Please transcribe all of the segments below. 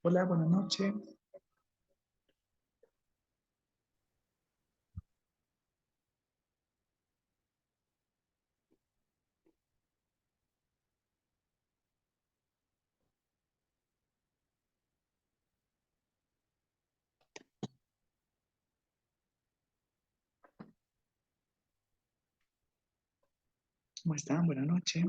Hola, buenas noches. ¿Cómo están? Buenas noches.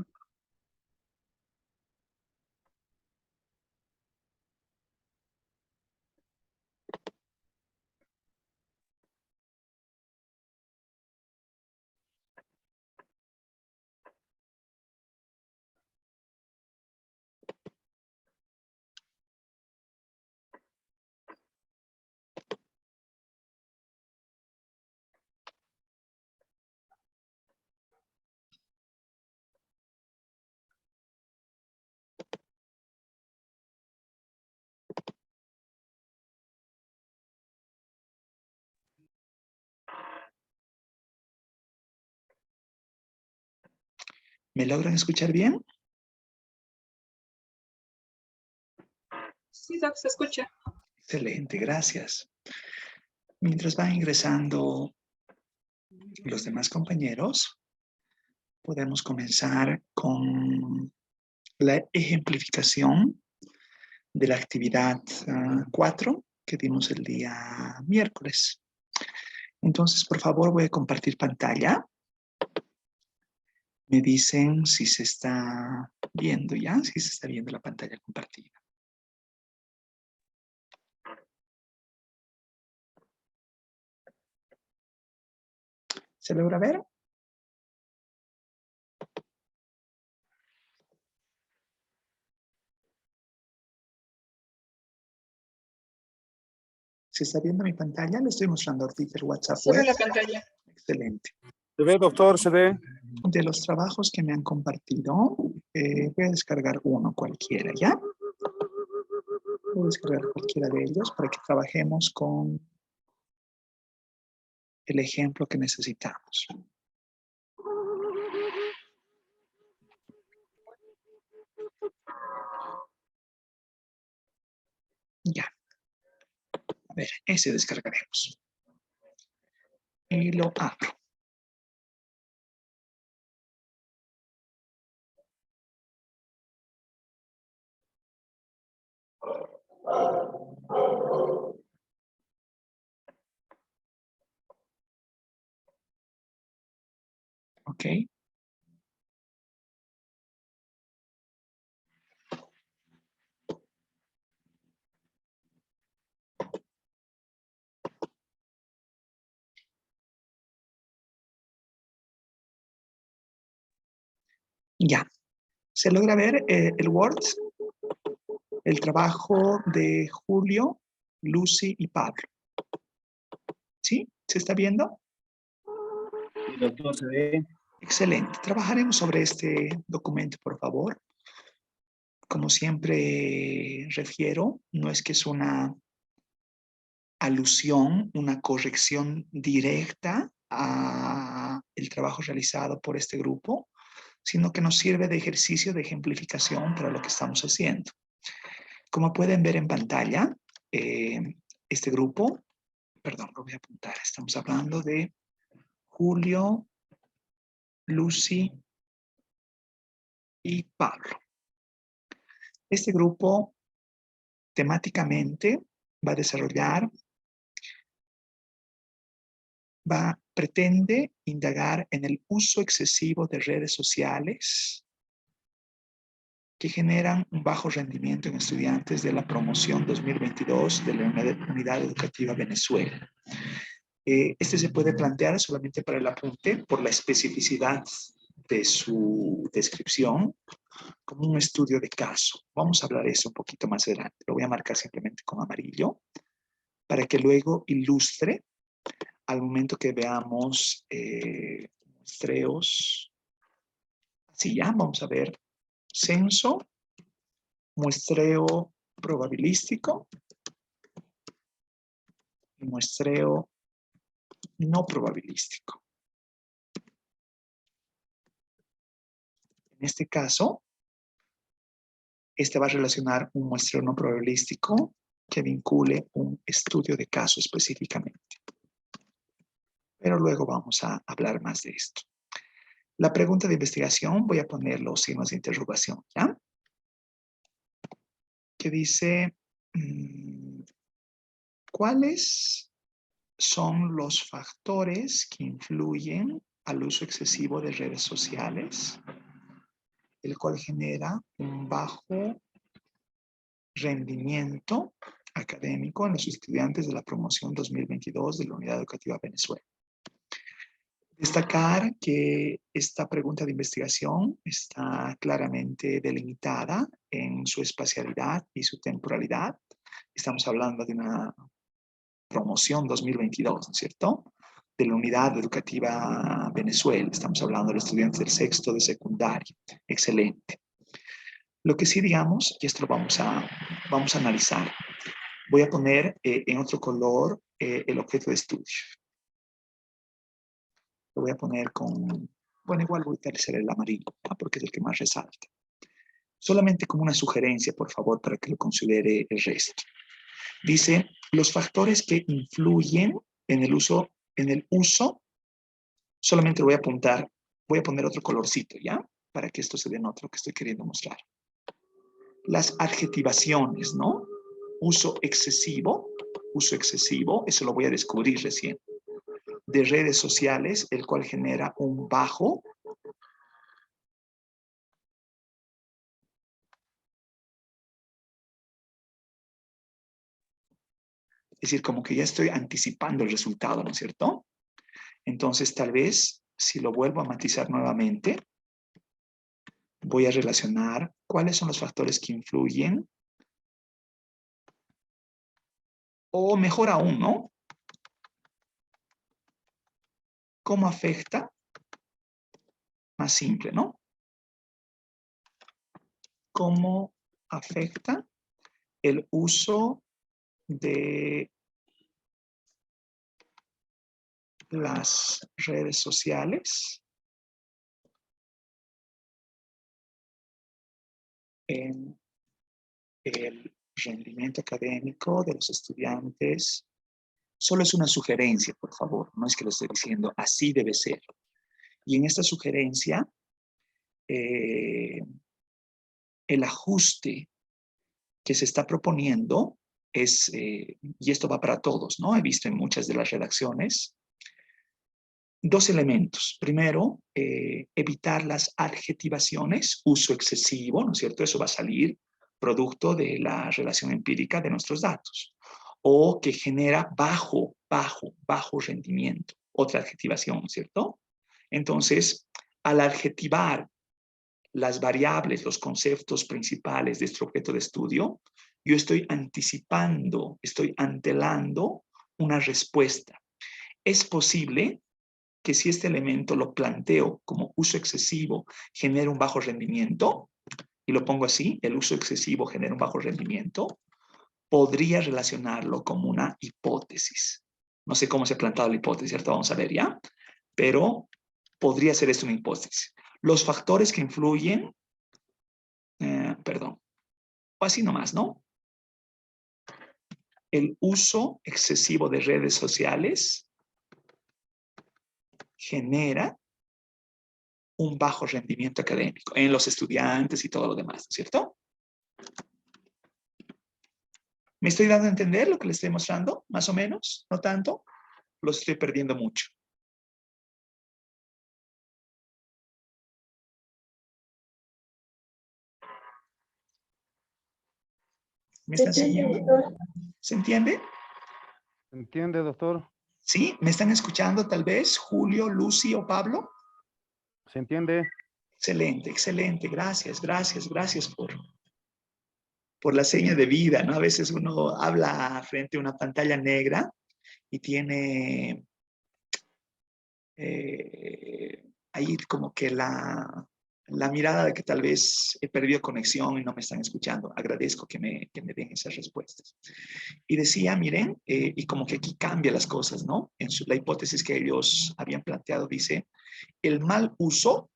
¿Me logran escuchar bien? Sí, Doc, se escucha. Excelente, gracias. Mientras van ingresando los demás compañeros, podemos comenzar con la ejemplificación de la actividad 4 que dimos el día miércoles. Entonces, por favor, voy a compartir pantalla. Me dicen si se está viendo ya, si se está viendo la pantalla compartida. ¿Se logra ver? ¿Se está viendo mi pantalla? Le estoy mostrando ahorita el WhatsApp Se ve web. la pantalla. Excelente. Se ve, doctor, se ve. De los trabajos que me han compartido, voy a descargar uno cualquiera, ¿ya? Voy a descargar cualquiera de ellos para que trabajemos con el ejemplo que necesitamos. Ya. A ver, ese descargaremos. Y lo abro. Ok. Ya. ¿Se logra ver el Word? El trabajo de Julio, Lucy y Pablo. ¿Sí? ¿Se está viendo? Sí, doctor, se ve. Excelente. Trabajaremos sobre este documento, por favor. Como siempre refiero, no es que es una alusión, una corrección directa a el trabajo realizado por este grupo, sino que nos sirve de ejercicio de ejemplificación para lo que estamos haciendo. Como pueden ver en pantalla, este grupo, perdón, lo voy a apuntar, estamos hablando de Julio, Lucy y Pablo. Este grupo temáticamente va a desarrollar, pretende indagar en el uso excesivo de redes sociales que generan un bajo rendimiento en estudiantes de la promoción 2022 de la Unidad Educativa Venezuela. Este se puede plantear solamente para el apunte por la especificidad de su descripción como un estudio de caso. Vamos a hablar de eso un poquito más adelante. Lo voy a marcar simplemente con amarillo para que luego ilustre al momento que veamos muestreos. Así ya, vamos a ver censo, muestreo probabilístico y muestreo no probabilístico. En este caso, Este va a relacionar un muestreo no probabilístico que vincule un estudio de caso específicamente. Pero luego vamos a hablar más de esto. La pregunta de investigación, voy a poner los signos de interrogación, ¿ya? Que dice, ¿cuáles son los factores que influyen al uso excesivo de redes sociales, el cual genera un bajo rendimiento académico en los estudiantes de la promoción 2022 de la Unidad Educativa Venezuela? Destacar que esta pregunta de investigación está claramente delimitada en su espacialidad y su temporalidad. Estamos hablando de una promoción 2022, ¿no es cierto? De la Unidad Educativa Venezuela. Estamos hablando de los estudiantes del sexto de secundaria. Excelente. Lo que sí digamos, y esto lo vamos a analizar, voy a poner en otro color el objeto de estudio. Lo voy a poner con, bueno, igual voy a utilizar el amarillo, ¿no? Porque es el que más resalta. Solamente como una sugerencia, por favor, para que lo considere el resto. Dice, los factores que influyen en el uso, solamente voy a apuntar, voy a poner otro colorcito, ¿ya? Para que esto se denote lo que estoy queriendo mostrar. Las adjetivaciones, ¿no? Uso excesivo, eso lo voy a descubrir recién. De redes sociales, el cual genera un bajo es decir, como que ya estoy anticipando el resultado, ¿no es cierto? Entonces, tal vez, si lo vuelvo a matizar nuevamente, voy a relacionar cuáles son los factores que influyen, o mejor aún, ¿no? ¿Cómo afecta? Más simple, ¿no? ¿Cómo afecta el uso de las redes sociales en el rendimiento académico de los estudiantes? Solo es una sugerencia, por favor, no es que lo esté diciendo, así debe ser. Y en esta sugerencia, el ajuste que se está proponiendo es, y esto va para todos, ¿no? He visto en muchas de las redacciones, dos elementos. Primero, evitar las adjetivaciones, uso excesivo, ¿no es cierto? Eso va a salir producto de la relación empírica de nuestros datos. O que genera bajo rendimiento. Otra adjetivación, ¿no es cierto? Entonces, al adjetivar las variables, los conceptos principales de este objeto de estudio, yo estoy anticipando, estoy antelando una respuesta. Es posible que si este elemento lo planteo como uso excesivo genera un bajo rendimiento, y lo pongo así, el uso excesivo genera un bajo rendimiento, podría relacionarlo como una hipótesis. No sé cómo se ha plantado la hipótesis, ¿cierto? Vamos a ver ya. Pero podría ser esto una hipótesis. Los factores que influyen, perdón, o así nomás, ¿no? El uso excesivo de redes sociales genera un bajo rendimiento académico en los estudiantes y todo lo demás, ¿cierto? ¿Me estoy dando a entender lo que les estoy mostrando? Más o menos, no tanto. Los estoy perdiendo mucho. ¿Me están siguiendo? ¿Se entiende? ¿Se entiende, doctor? ¿Sí? ¿Me están escuchando tal vez? Julio, Lucy o Pablo. ¿Se entiende? Excelente, excelente. Gracias, gracias, gracias por la seña de vida, ¿no? A veces uno habla frente a una pantalla negra y tiene ahí como que la mirada de que tal vez he perdido conexión y no me están escuchando. Agradezco que me den esas respuestas. Y decía, miren, y como que aquí cambia las cosas, ¿no? La hipótesis que ellos habían planteado dice, el mal uso,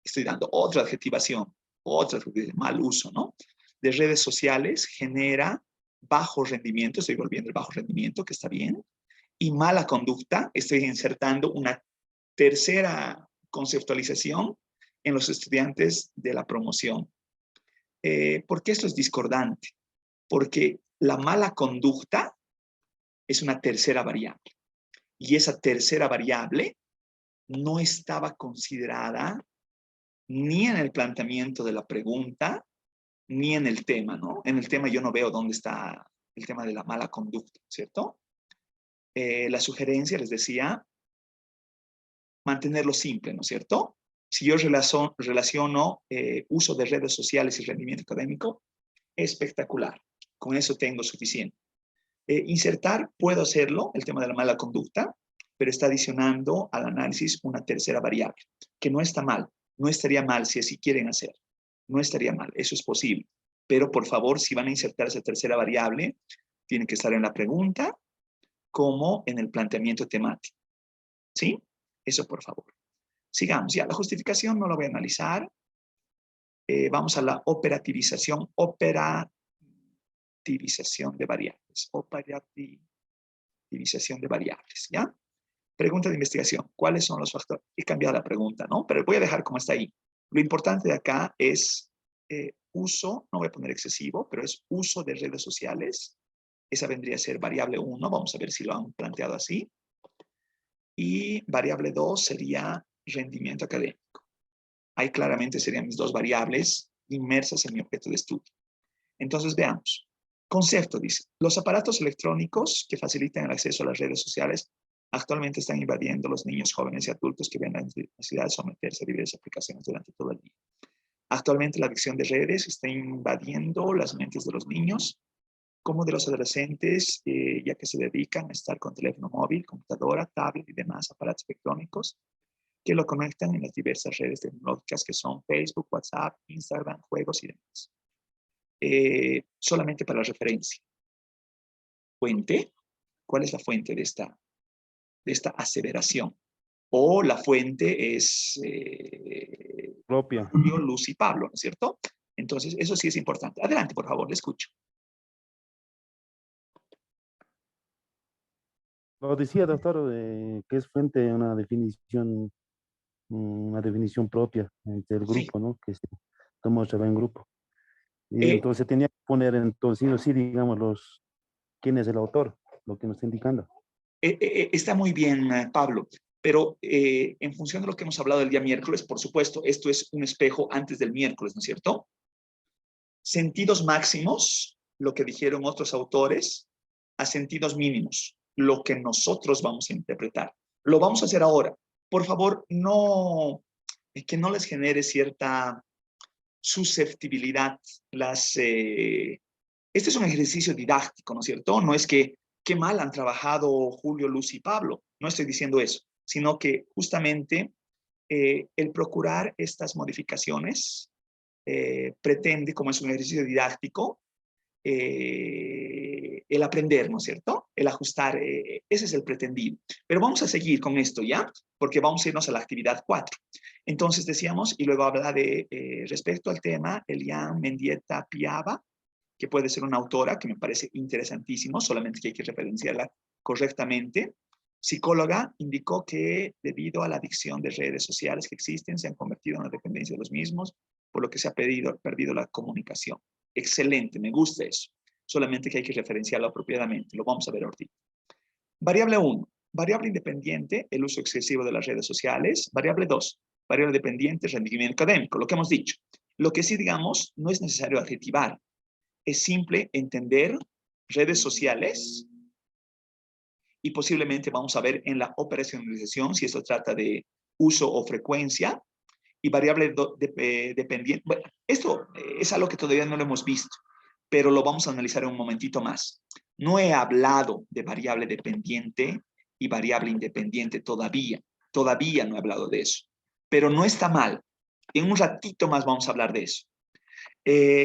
estoy dando otra adjetivación, mal uso, ¿no? de redes sociales genera bajo rendimiento, estoy volviendo el bajo rendimiento, que está bien, y mala conducta, estoy insertando una tercera conceptualización en los estudiantes de la promoción. ¿Por qué esto es discordante? Porque la mala conducta es una tercera variable. Y esa tercera variable no estaba considerada ni en el planteamiento de la pregunta, ni en el tema, ¿no? En el tema yo no veo dónde está el tema de la mala conducta, ¿cierto? La sugerencia, les decía, mantenerlo simple, ¿no es cierto? Si yo relaciono uso de redes sociales y rendimiento académico, espectacular. Con eso tengo suficiente. Insertar, puedo hacerlo, el tema de la mala conducta, pero está adicionando al análisis una tercera variable, que no está mal. No estaría mal si así quieren hacer. No estaría mal, eso es posible. Pero por favor, si van a insertar esa tercera variable, tiene que estar en la pregunta como en el planteamiento temático. ¿Sí? Eso por favor. Sigamos, ya la justificación no la voy a analizar. Vamos a la operativización de variables. Operativización de variables, ¿ya? Pregunta de investigación. ¿Cuáles son los factores? He cambiado la pregunta, ¿no? Pero voy a dejar como está ahí. Lo importante de acá es uso, no voy a poner excesivo, pero es uso de redes sociales. Esa vendría a ser variable 1. Vamos a ver si lo han planteado así. Y variable 2 sería rendimiento académico. Ahí claramente serían mis dos variables inmersas en mi objeto de estudio. Entonces veamos. Concepto dice, los aparatos electrónicos que facilitan el acceso a las redes sociales actualmente están invadiendo los niños, jóvenes y adultos que ven la necesidad de someterse a diversas aplicaciones durante todo el día. Actualmente la adicción de redes está invadiendo las mentes de los niños como de los adolescentes, ya que se dedican a estar con teléfono móvil, computadora, tablet y demás aparatos electrónicos que lo conectan en las diversas redes tecnológicas que son Facebook, WhatsApp, Instagram, juegos y demás. Solamente para referencia. Fuente. ¿Cuál es la fuente de esta aseveración? O la fuente es Propia. Julio, Luz y Pablo, ¿no es cierto? Entonces, eso sí es importante. Adelante, por favor, le escucho. Lo decía, doctor, que es fuente de una definición propia del Sí. grupo, ¿no? Que se tomó en grupo. Y Eh, entonces tenía que poner entonces, sí, digamos, quién es el autor, lo que nos está indicando. Está muy bien, Pablo, pero en función de lo que hemos hablado el día miércoles, por supuesto, esto es un espejo antes del miércoles, ¿no es cierto? Sentidos máximos, lo que dijeron otros autores, a sentidos mínimos, lo que nosotros vamos a interpretar. Lo vamos a hacer ahora. Por favor, no, que no les genere cierta susceptibilidad. Este es un ejercicio didáctico, ¿no es cierto? No es que qué mal han trabajado Julio, Luz y Pablo. No estoy diciendo eso, sino que justamente el procurar estas modificaciones pretende, como es un ejercicio didáctico, el aprender, ¿no es cierto? El ajustar, ese es el pretendido. Pero vamos a seguir con esto ya, porque vamos a irnos a la actividad 4. Entonces decíamos, y luego habla de, respecto al tema, Eliane Mendieta Piava, que puede ser una autora que me parece interesantísimo, solamente que hay que referenciarla correctamente. Psicóloga, indicó que debido a la adicción de redes sociales que existen, se han convertido en una dependencia de los mismos, por lo que se ha perdido la comunicación. Excelente, me gusta eso. Solamente que hay que referenciarlo apropiadamente. Lo vamos a ver ahorita. Variable 1, variable independiente, el uso excesivo de las redes sociales. Variable 2, variable dependiente, rendimiento académico, lo que hemos dicho. Lo que sí, digamos, no es necesario adjetivar. Es simple entender redes sociales y posiblemente vamos a ver en la operacionalización si esto trata de uso o frecuencia y variable dependiente. Bueno, esto es algo que todavía no lo hemos visto, pero lo vamos a analizar en un momentito más. No he hablado de variable dependiente y variable independiente todavía. Todavía no he hablado de eso, pero no está mal. En un ratito más vamos a hablar de eso.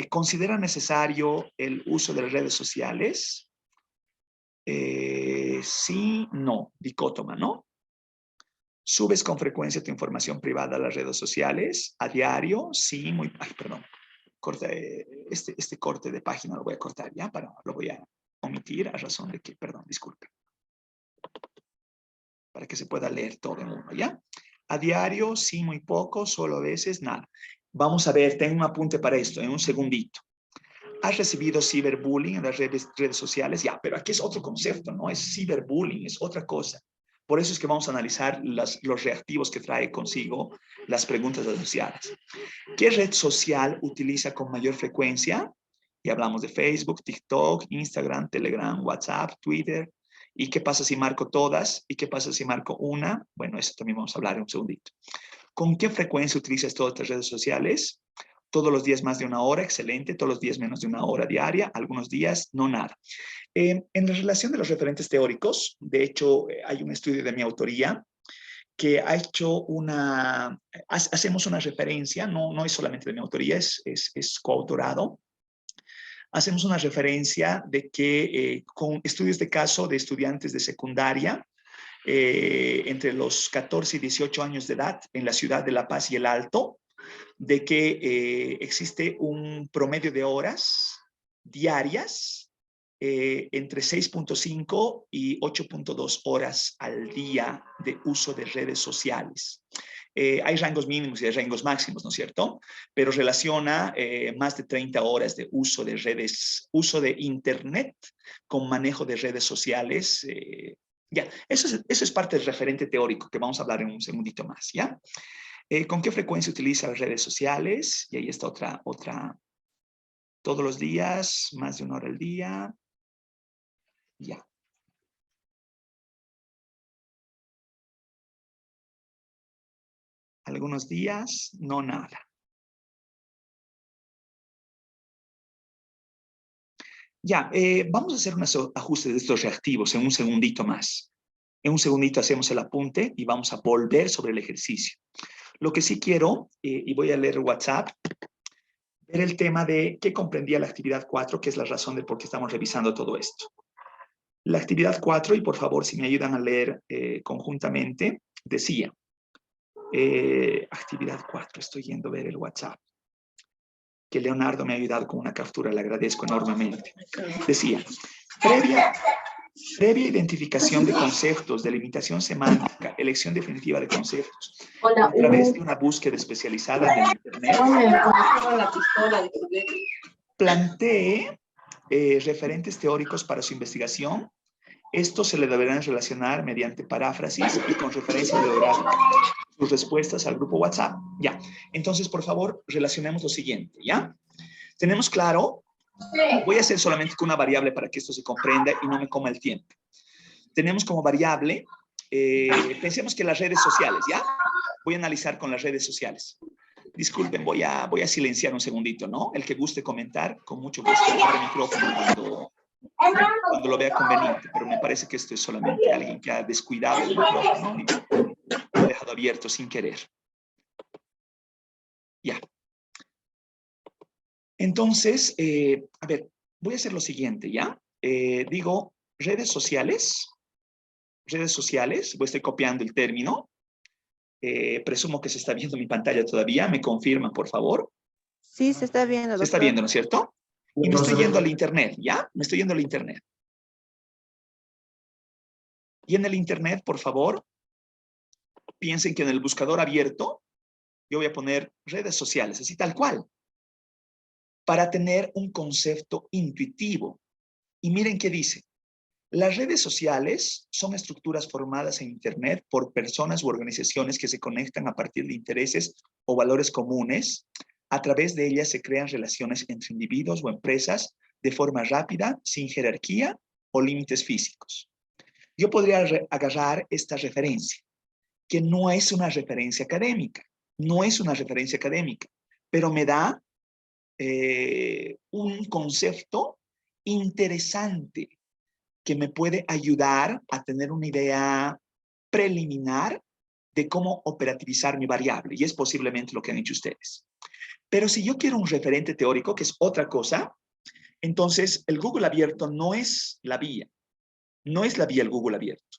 ¿Considera necesario el uso de las redes sociales? Sí, no, dicótoma, ¿no? ¿Subes con frecuencia tu información privada a las redes sociales? ¿A diario? Sí, muy... Ay, perdón. corta, este corte de página lo voy a cortar, ¿ya? Lo voy a omitir a razón de que, perdón, disculpe. Para que se pueda leer todo en uno, ¿ya? A diario, sí, muy poco, solo a veces, nada. Vamos a ver, tengo un apunte para esto, en un segundito. ¿Has recibido ciberbullying en las redes sociales? Ya, pero aquí es otro concepto, ¿no? Es ciberbullying, es otra cosa. Por eso es que vamos a analizar los reactivos que trae consigo las preguntas asociadas. ¿Qué red social utiliza con mayor frecuencia? Y hablamos de Facebook, TikTok, Instagram, Telegram, WhatsApp, Twitter. ¿Y qué pasa si marco todas? ¿Y qué pasa si marco una? Bueno, eso también vamos a hablar en un segundito. ¿Con qué frecuencia utilizas todas estas redes sociales? Todos los días más de una hora, excelente. Todos los días menos de una hora diaria. Algunos días no nada. En la relación de los referentes teóricos, de hecho, hay un estudio de mi autoría que ha hecho hacemos una referencia, no es solamente de mi autoría, es coautorado. Hacemos una referencia de que con estudios de caso de estudiantes de secundaria, entre los 14 y 18 años de edad en la ciudad de La Paz y El Alto, de que existe un promedio de horas diarias entre 6.5 y 8.2 horas al día de uso de redes sociales. Hay rangos mínimos y hay rangos máximos, ¿no es cierto? Pero relaciona más de 30 horas de uso de redes, uso de Internet con manejo de redes sociales. Ya, eso es parte del referente teórico que vamos a hablar en un segundito más, ¿ya? ¿Con qué frecuencia utiliza las redes sociales? Y ahí está otra. Todos los días, más de una hora al día. Ya. Algunos días, no nada. Ya, vamos a hacer unos ajustes de estos reactivos en un segundito más. En un segundito hacemos el apunte y vamos a volver sobre el ejercicio. Lo que sí quiero, y voy a leer WhatsApp, ver el tema de qué comprendía la actividad 4, que es la razón de por qué estamos revisando todo esto. La actividad 4, y por favor, si me ayudan a leer conjuntamente, decía, actividad 4, estoy yendo a ver el WhatsApp, que Leonardo me ha ayudado con una captura, le agradezco enormemente. Decía, previa identificación de conceptos, delimitación semántica, elección definitiva de conceptos, a través de una búsqueda especializada en Internet, plantee referentes teóricos para su investigación. Estos se le deberán relacionar mediante paráfrasis y con referencia bibliográfica. Sus respuestas al grupo WhatsApp. Ya. Entonces, por favor, relacionemos lo siguiente, ¿ya? Tenemos claro, voy a hacer solamente con una variable para que esto se comprenda y no me coma el tiempo. Tenemos como variable, pensemos que las redes sociales, ¿ya? Voy a analizar con las redes sociales. Disculpen, voy a silenciar un segundito, ¿no? El que guste comentar, con mucho gusto, abre el micrófono cuando lo vea conveniente, pero me parece que esto es solamente alguien que ha descuidado el micrófono y lo ha dejado abierto sin querer. Ya. Entonces, a ver, voy a hacer lo siguiente, ¿ya? Digo, redes sociales, estoy copiando el término. Presumo que se está viendo mi pantalla todavía, ¿me confirman, por favor? Sí, se está viendo, doctor. Se está viendo, ¿no es cierto? Y me estoy yendo al internet, ¿ya? Me estoy yendo al internet. Y en el internet, por favor, piensen que en el buscador abierto, yo voy a poner redes sociales, así tal cual, para tener un concepto intuitivo. Y miren qué dice. Las redes sociales son estructuras formadas en Internet por personas u organizaciones que se conectan a partir de intereses o valores comunes. A través de ellas se crean relaciones entre individuos o empresas de forma rápida, sin jerarquía o límites físicos. Yo podría agarrar esta referencia, que no es una referencia académica, pero me da un concepto interesante que me puede ayudar a tener una idea preliminar de cómo operativizar mi variable, y es posiblemente lo que han hecho ustedes. Pero si yo quiero un referente teórico, que es otra cosa, entonces el Google abierto no es la vía. No es la vía el Google abierto.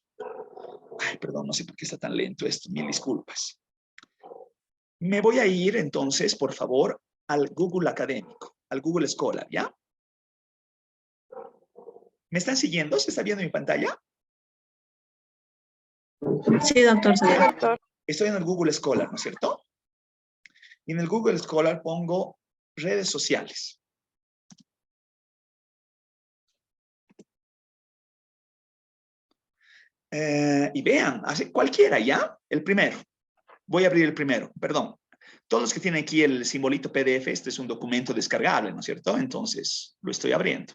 Ay, perdón, no sé por qué está tan lento esto, mil disculpas. Me voy a ir entonces, por favor, al Google académico, al Google Scholar, ¿ya? ¿Me están siguiendo? ¿Se está viendo mi pantalla? Sí, doctor. Sí, doctor. Estoy en el Google Scholar, ¿no es cierto? Y en el Google Scholar pongo redes sociales. Y vean, hace cualquiera, ¿ya? El primero. Voy a abrir el primero, perdón. Todos los que tienen aquí el simbolito PDF, este es un documento descargable, ¿no es cierto? Entonces, lo estoy abriendo.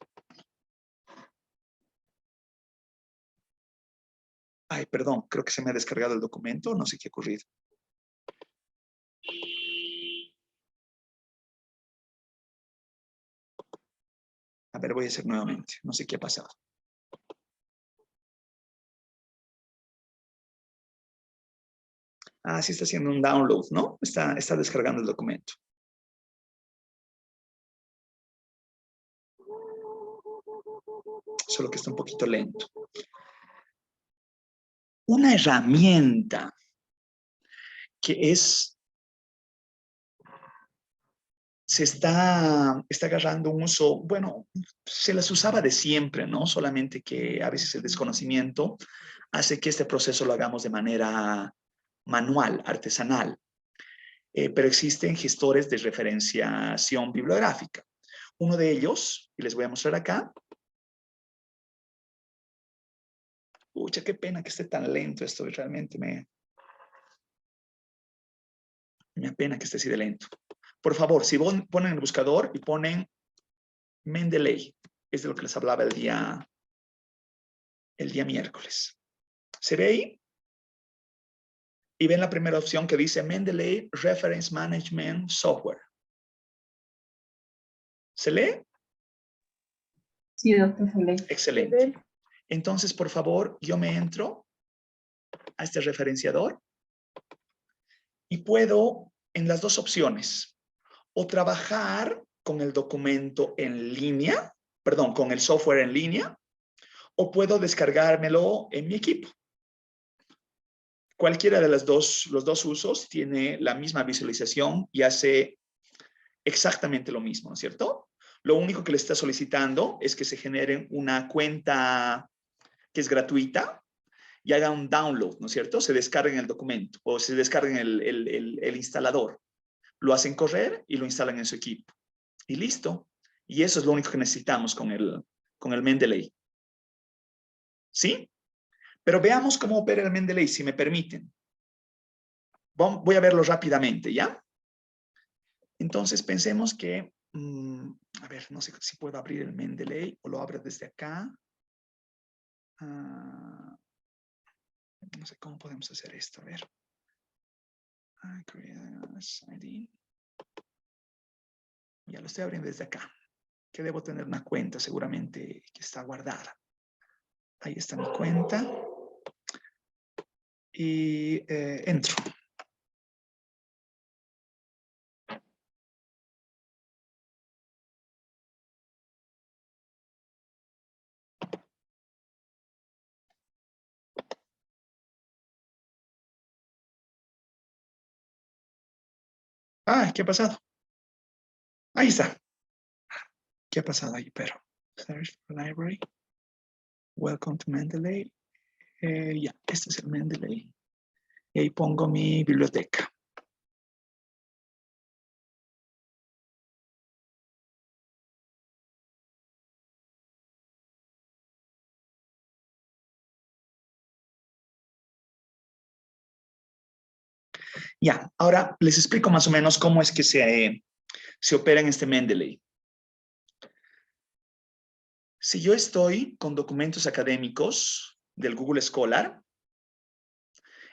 Ay, perdón, creo que se me ha descargado el documento, no sé qué ha ocurrido. A ver, voy a hacer nuevamente, no sé qué ha pasado. Ah, sí está haciendo un download, ¿no? Está descargando el documento. Solo que está un poquito lento. Una herramienta que se está agarrando un uso, bueno, se las usaba de siempre, ¿no? Solamente que a veces el desconocimiento hace que este proceso lo hagamos de manera manual, artesanal. Pero existen gestores de referenciación bibliográfica. Uno de ellos, y les voy a mostrar acá. Pucha, qué pena que esté tan lento esto, realmente me apena que esté así de lento. Por favor, si ponen el buscador y ponen Mendeley, es de lo que les hablaba el día miércoles. ¿Se ve ahí? Y ven la primera opción que dice Mendeley Reference Management Software. ¿Se lee? Sí, doctor, se lee. Excelente. Entonces, por favor, yo me entro a este referenciador y puedo, en las dos opciones, o trabajar con el documento en línea, perdón, con el software en línea, o puedo descargármelo en mi equipo. Cualquiera de los dos usos tiene la misma visualización y hace exactamente lo mismo, ¿no es cierto? Lo único que le está solicitando es que se genere una cuenta que es gratuita y haga un download, ¿no es cierto? Se descarguen el documento o se descarguen el instalador. Lo hacen correr y lo instalan en su equipo. Y listo. Y eso es lo único que necesitamos con el Mendeley. ¿Sí? Pero veamos cómo opera el Mendeley, si me permiten. Voy a verlo rápidamente, ¿ya? Entonces pensemos que, a ver, no sé si puedo abrir el Mendeley o lo abro desde acá. No sé cómo podemos hacer esto, a ver. Ya lo estoy abriendo desde acá, que debo tener una cuenta seguramente que está guardada. Ahí está mi cuenta. Y entro. Ah, ¿qué ha pasado? Ahí está. ¿Qué ha pasado ahí? Pero, search for library. Welcome to Mendeley. Ya, este es el Mendeley. Y ahí pongo mi biblioteca. Ya, ahora les explico más o menos cómo es que se opera en este Mendeley. Si yo estoy con documentos académicos del Google Scholar,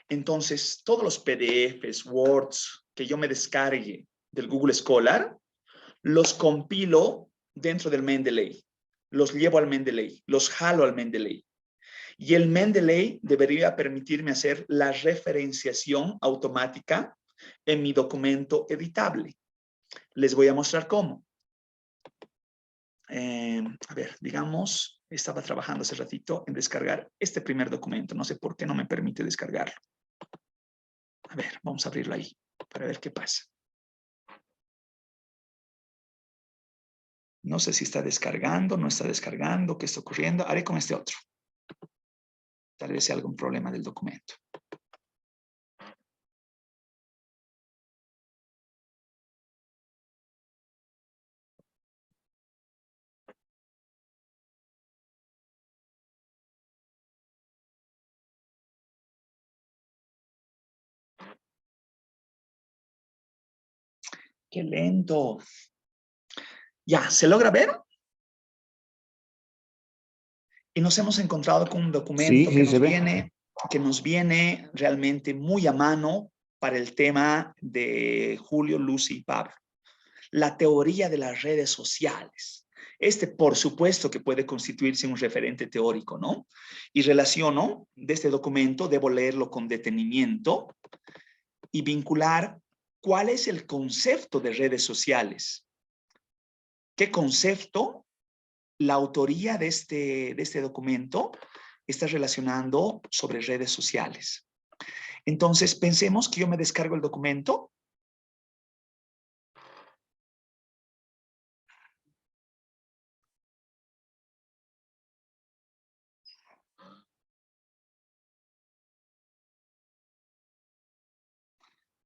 entonces todos los PDFs, Words que yo me descargue del Google Scholar, los compilo dentro del Mendeley, los llevo al Mendeley, los jalo al Mendeley. Y el Mendeley debería permitirme hacer la referenciación automática en mi documento editable. Les voy a mostrar cómo. A ver, digamos, estaba trabajando hace ratito en descargar este primer documento. No sé por qué no me permite descargarlo. A ver, vamos a abrirlo ahí para ver qué pasa. No sé si está descargando, no está descargando, qué está ocurriendo. Haré con este otro. Tal vez sea algún problema del documento. Qué lento. Ya, ¿se logra ver? Y nos hemos encontrado con un documento Sí, se ve. que nos viene realmente muy a mano para el tema de Julio, Lucy y Pablo. La teoría de las redes sociales. Por supuesto, que puede constituirse un referente teórico, ¿no? Y relaciono de este documento, debo leerlo con detenimiento y vincular cuál es el concepto de redes sociales. ¿Qué concepto la autoría de este documento está relacionando sobre redes sociales? Entonces, pensemos que yo me descargo el documento.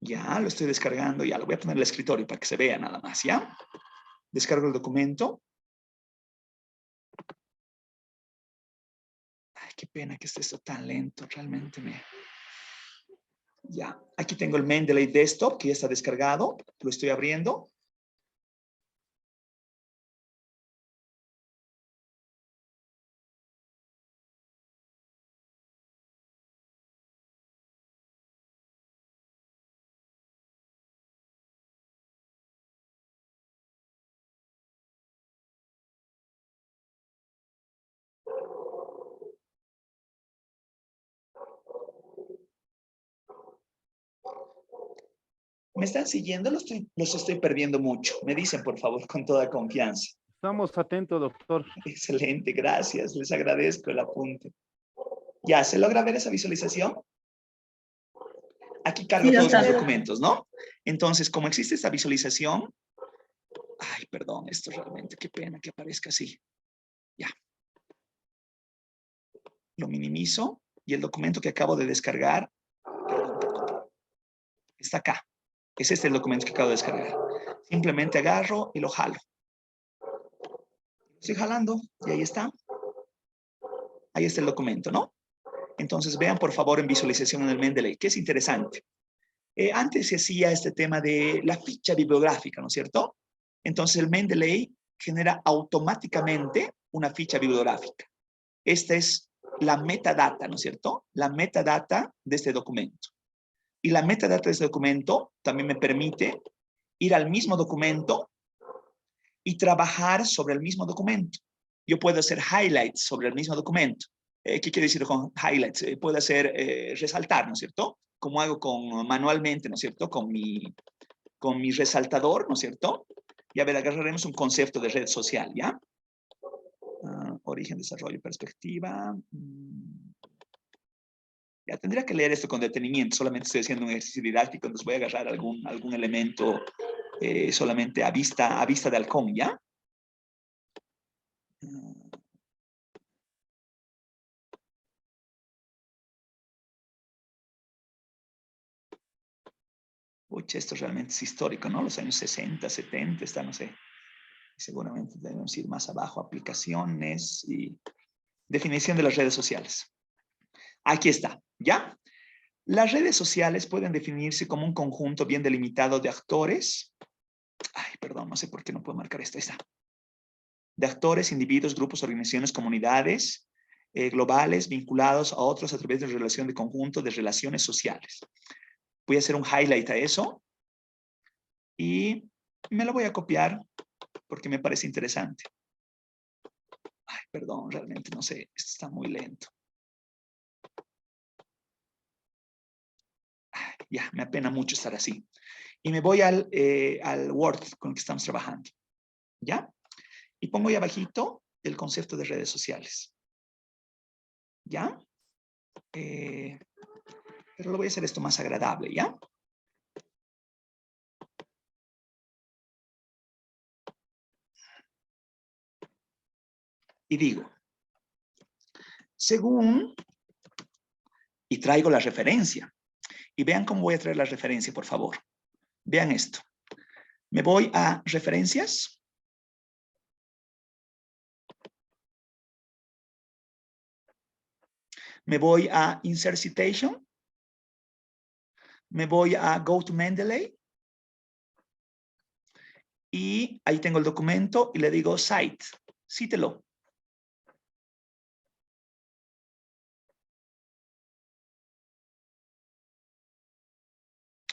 Ya, lo estoy descargando, ya lo voy a poner en el escritorio para que se vea nada más, ¿ya? Descargo el documento. Ay, qué pena que esté esto tan lento, realmente Ya, aquí tengo el Mendeley Desktop que ya está descargado, lo estoy abriendo. ¿Me están siguiendo? Los estoy perdiendo mucho. Me dicen, por favor, con toda confianza. Estamos atentos, doctor. Excelente, gracias. Les agradezco el apunte. Ya, ¿se logra ver esa visualización? Aquí cargo Sí, todos mis doctor. documentos, ¿no? Entonces, como existe esta visualización, ay, perdón, esto realmente, qué pena que aparezca así. Ya. Lo minimizo y el documento que acabo de descargar, perdón, está acá. Es este el documento que acabo de descargar. Simplemente agarro y lo jalo. Estoy jalando y ahí está. Ahí está el documento, ¿no? Entonces vean por favor en visualización en el Mendeley, que es interesante. Antes se hacía este tema de la ficha bibliográfica, ¿no es cierto? Entonces el Mendeley genera automáticamente una ficha bibliográfica. Esta es la metadata, ¿no es cierto? La metadata de este documento. Y la metadata de este documento también me permite ir al mismo documento y trabajar sobre el mismo documento. Yo puedo hacer highlights sobre el mismo documento. ¿Qué quiere decir con highlights? Puedo hacer resaltar, ¿no es cierto? Como hago manualmente, ¿no es cierto? Con mi resaltador, ¿no es cierto? Y a ver, agarraremos un concepto de red social, ¿ya? Origen, desarrollo, perspectiva. Ya tendría que leer esto con detenimiento. Solamente estoy haciendo un ejercicio didáctico, entonces voy a agarrar algún elemento solamente a vista de halcón, ¿ya? Pucha, esto realmente es histórico, ¿no? Los años 60, 70, está, no sé. Seguramente debemos ir más abajo, aplicaciones y definición de las redes sociales. Aquí está, ¿ya? Las redes sociales pueden definirse como un conjunto bien delimitado de actores. Ay, perdón, no sé por qué no puedo marcar esto. Ahí está. De actores, individuos, grupos, organizaciones, comunidades globales vinculados a otros a través de relación de conjunto de relaciones sociales. Voy a hacer un highlight a eso y me lo voy a copiar porque me parece interesante. Ay, perdón, realmente no sé, esto está muy lento. Ay, ya, me apena mucho estar así. Y me voy al Word con el que estamos trabajando. ¿Ya? Y pongo ahí abajito el concepto de redes sociales. ¿Ya? Pero lo voy a hacer esto más agradable, ¿ya? y digo, según, y traigo la referencia. Y vean cómo voy a traer la referencia, por favor. Vean esto. Me voy a referencias. Me voy a Insert Citation. Me voy a Go to Mendeley. Y ahí tengo el documento y le digo Cite. Cítelo.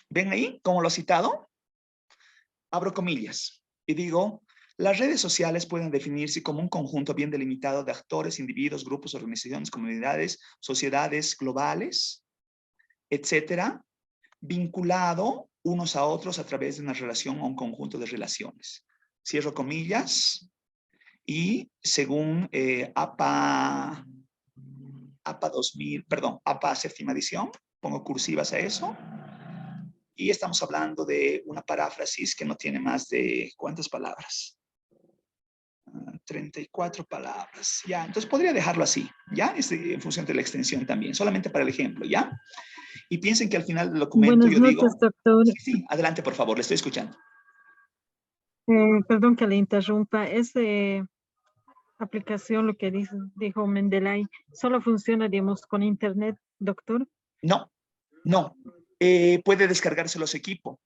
¿Ven ahí cómo lo ha citado? Abro comillas y digo, las redes sociales pueden definirse como un conjunto bien delimitado de actores, individuos, grupos, organizaciones, comunidades, sociedades globales, etcétera, vinculado unos a otros a través de una relación o un conjunto de relaciones. Cierro comillas y según APA 2000, perdón, APA séptima edición, pongo cursivas a eso. Y estamos hablando de una paráfrasis que no tiene más de, ¿cuántas palabras? 34 palabras, ¿ya? Entonces podría dejarlo así, ¿ya? En función de la extensión también, solamente para el ejemplo, ¿ya? Y piensen que al final del documento Buenas yo digo... noches, doctor. Sí, adelante, por favor, le estoy escuchando. Perdón que le interrumpa. Es aplicación, lo que dijo Mendeley, ¿solo funciona, digamos, con internet, doctor? No, no. Puede descargárselo a su equipo.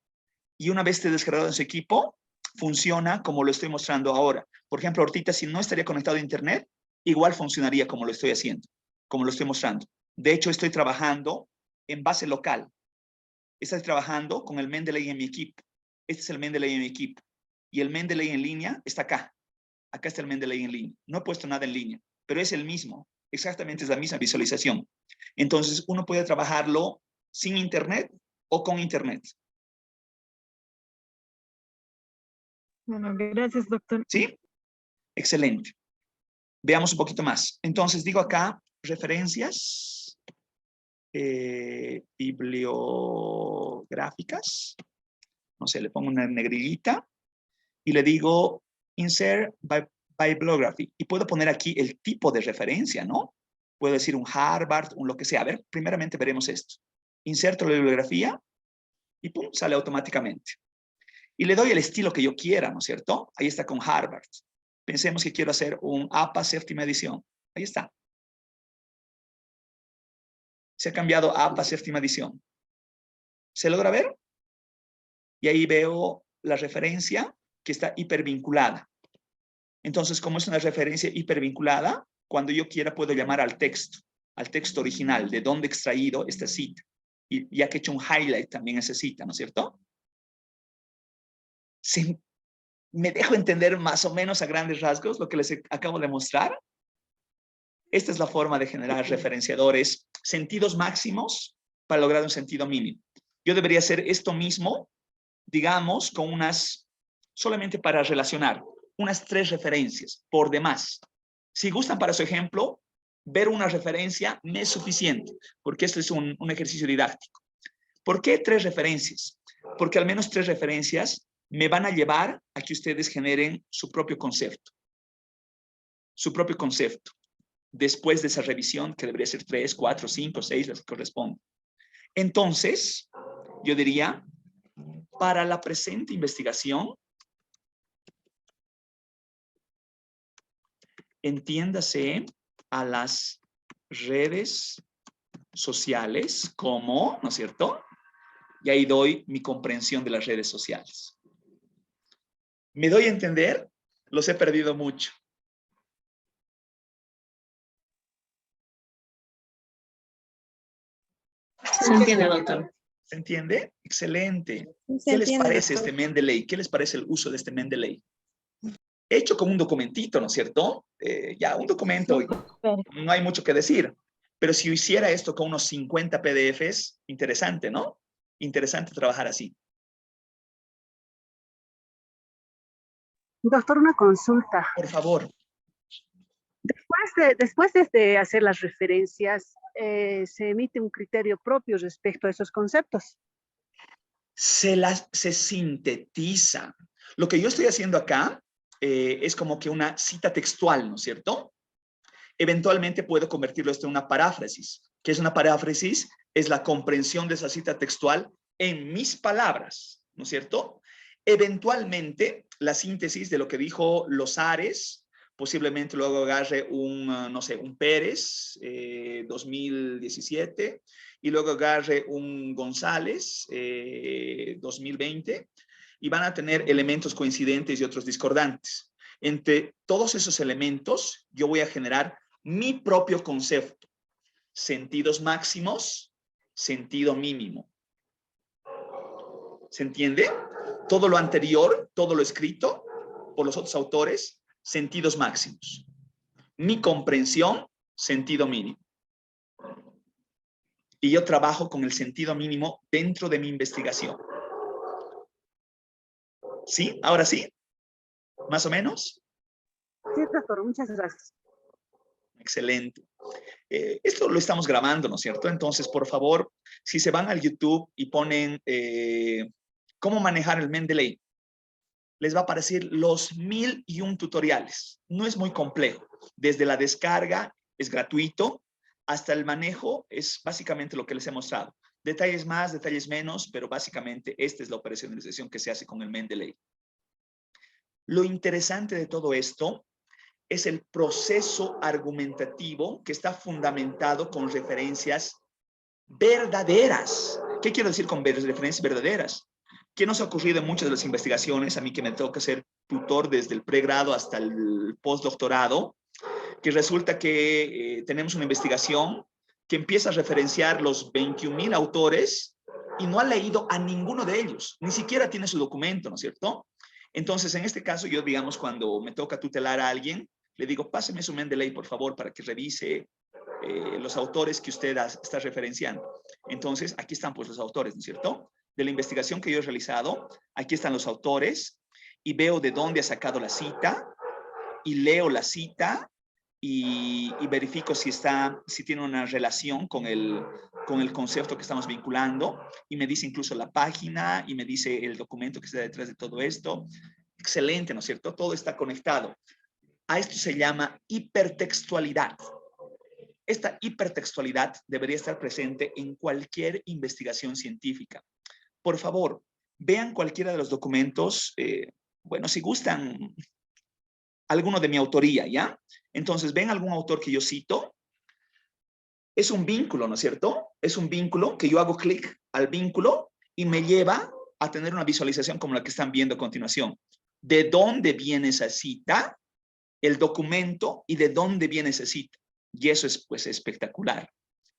Y una vez te descargado en su equipo, funciona como lo estoy mostrando ahora. Por ejemplo, ahorita si no estaría conectado a internet, igual funcionaría como lo estoy haciendo, como lo estoy mostrando. De hecho, estoy trabajando en base local. Estoy trabajando con el Mendeley en mi equipo. Este es el Mendeley en mi equipo. Y el Mendeley en línea está acá. Acá está el Mendeley en línea. No he puesto nada en línea, pero es el mismo. Exactamente es la misma visualización. Entonces, uno puede trabajarlo sin internet o con internet. Bueno, gracias, doctor. ¿Sí? Excelente. Veamos un poquito más. Entonces, digo acá, referencias bibliográficas. No sé, le pongo una negrillita y le digo insert bibliography. Y puedo poner aquí el tipo de referencia, ¿no? Puedo decir un Harvard, un lo que sea. A ver, primeramente veremos esto. Inserto la bibliografía y pum, sale automáticamente. Y le doy el estilo que yo quiera, ¿no es cierto? Ahí está con Harvard. Pensemos que quiero hacer un APA séptima edición. Ahí está. Se ha cambiado a APA séptima edición. ¿Se logra ver? Y ahí veo la referencia que está hipervinculada. Entonces, como es una referencia hipervinculada, cuando yo quiera puedo llamar al texto original, de dónde he extraído esta cita. Y ya que he hecho un highlight también esa cita, ¿no es cierto? Si me dejo entender más o menos a grandes rasgos lo que les acabo de mostrar. Esta es la forma de generar referenciadores, sentidos máximos para lograr un sentido mínimo. Yo debería hacer esto mismo, digamos, con solamente para relacionar, unas 3 referencias por demás. Si gustan para su ejemplo, ver una referencia me es suficiente, porque esto es un ejercicio didáctico. ¿Por qué 3 referencias? Porque al menos 3 referencias me van a llevar a que ustedes generen su propio concepto. Su propio concepto. Después de esa revisión, que debería ser 3, 4, 5, 6, las que corresponden. Entonces, yo diría, para la presente investigación, entiéndase a las redes sociales como, ¿no es cierto? Y ahí doy mi comprensión de las redes sociales. ¿Me doy a entender? Los he perdido mucho. Se entiende, doctor. ¿Se entiende? Excelente. Se ¿Qué les entiende, parece doctor. este Mendeley? ¿Qué les parece el uso de este Mendeley? Hecho como un documentito, ¿no es cierto? Ya, un documento, no hay mucho que decir. Pero si hiciera esto con unos 50 PDFs, interesante, ¿no? Interesante trabajar así. Doctor, una consulta. Por favor. Después de hacer las referencias, se emite un criterio propio respecto a esos conceptos. Se sintetiza. Lo que yo estoy haciendo acá es como que una cita textual, ¿no es cierto? Eventualmente puedo convertirlo esto en una paráfrasis. ¿Qué es una paráfrasis? Es la comprensión de esa cita textual en mis palabras, ¿no es cierto? Eventualmente, la síntesis de lo que dijo Lozares, posiblemente luego agarre un, no sé, un Pérez, 2017, y luego agarre un González, 2020, y van a tener elementos coincidentes y otros discordantes. Entre todos esos elementos, yo voy a generar mi propio concepto. Sentidos máximos, sentido mínimo. ¿Se entiende? Todo lo anterior, todo lo escrito por los otros autores, sentidos máximos. Mi comprensión, sentido mínimo. Y yo trabajo con el sentido mínimo dentro de mi investigación. ¿Sí? ¿Ahora sí? ¿Más o menos? Sí, doctor, muchas gracias. Excelente. Esto lo estamos grabando, ¿no es cierto? Entonces, por favor, si se van al YouTube y ponen cómo manejar el Mendeley, les va a aparecer los 1001 tutoriales. No es muy complejo. Desde la descarga es gratuito, hasta el manejo es básicamente lo que les he mostrado. Detalles más, detalles menos, pero básicamente esta es la operacionalización que se hace con el Mendeley. Lo interesante de todo esto es el proceso argumentativo que está fundamentado con referencias verdaderas. ¿Qué quiero decir con referencias verdaderas? ¿Qué nos ha ocurrido en muchas de las investigaciones? A mí que me toca ser tutor desde el pregrado hasta el postdoctorado, que resulta que tenemos una investigación que empieza a referenciar los 21,000 autores y no ha leído a ninguno de ellos, ni siquiera tiene su documento, ¿no es cierto? Entonces, en este caso, yo, digamos, cuando me toca tutelar a alguien, le digo, páseme su Mendeley, por favor, para que revise los autores que usted está referenciando. Entonces, aquí están pues los autores, ¿no es cierto? De la investigación que yo he realizado, aquí están los autores y veo de dónde ha sacado la cita y leo la cita y verifico si tiene una relación con el concepto que estamos vinculando y me dice incluso la página y me dice el documento que está detrás de todo esto. Excelente, ¿no es cierto? Todo está conectado. A esto se llama hipertextualidad. Esta hipertextualidad debería estar presente en cualquier investigación científica. Por favor, vean cualquiera de los documentos, bueno, si gustan, alguno de mi autoría, ¿ya? Entonces, ven algún autor que yo cito, es un vínculo, ¿no es cierto? Es un vínculo que yo hago clic al vínculo y me lleva a tener una visualización como la que están viendo a continuación. ¿De dónde viene esa cita? El documento y de dónde viene esa cita. Y eso es pues espectacular.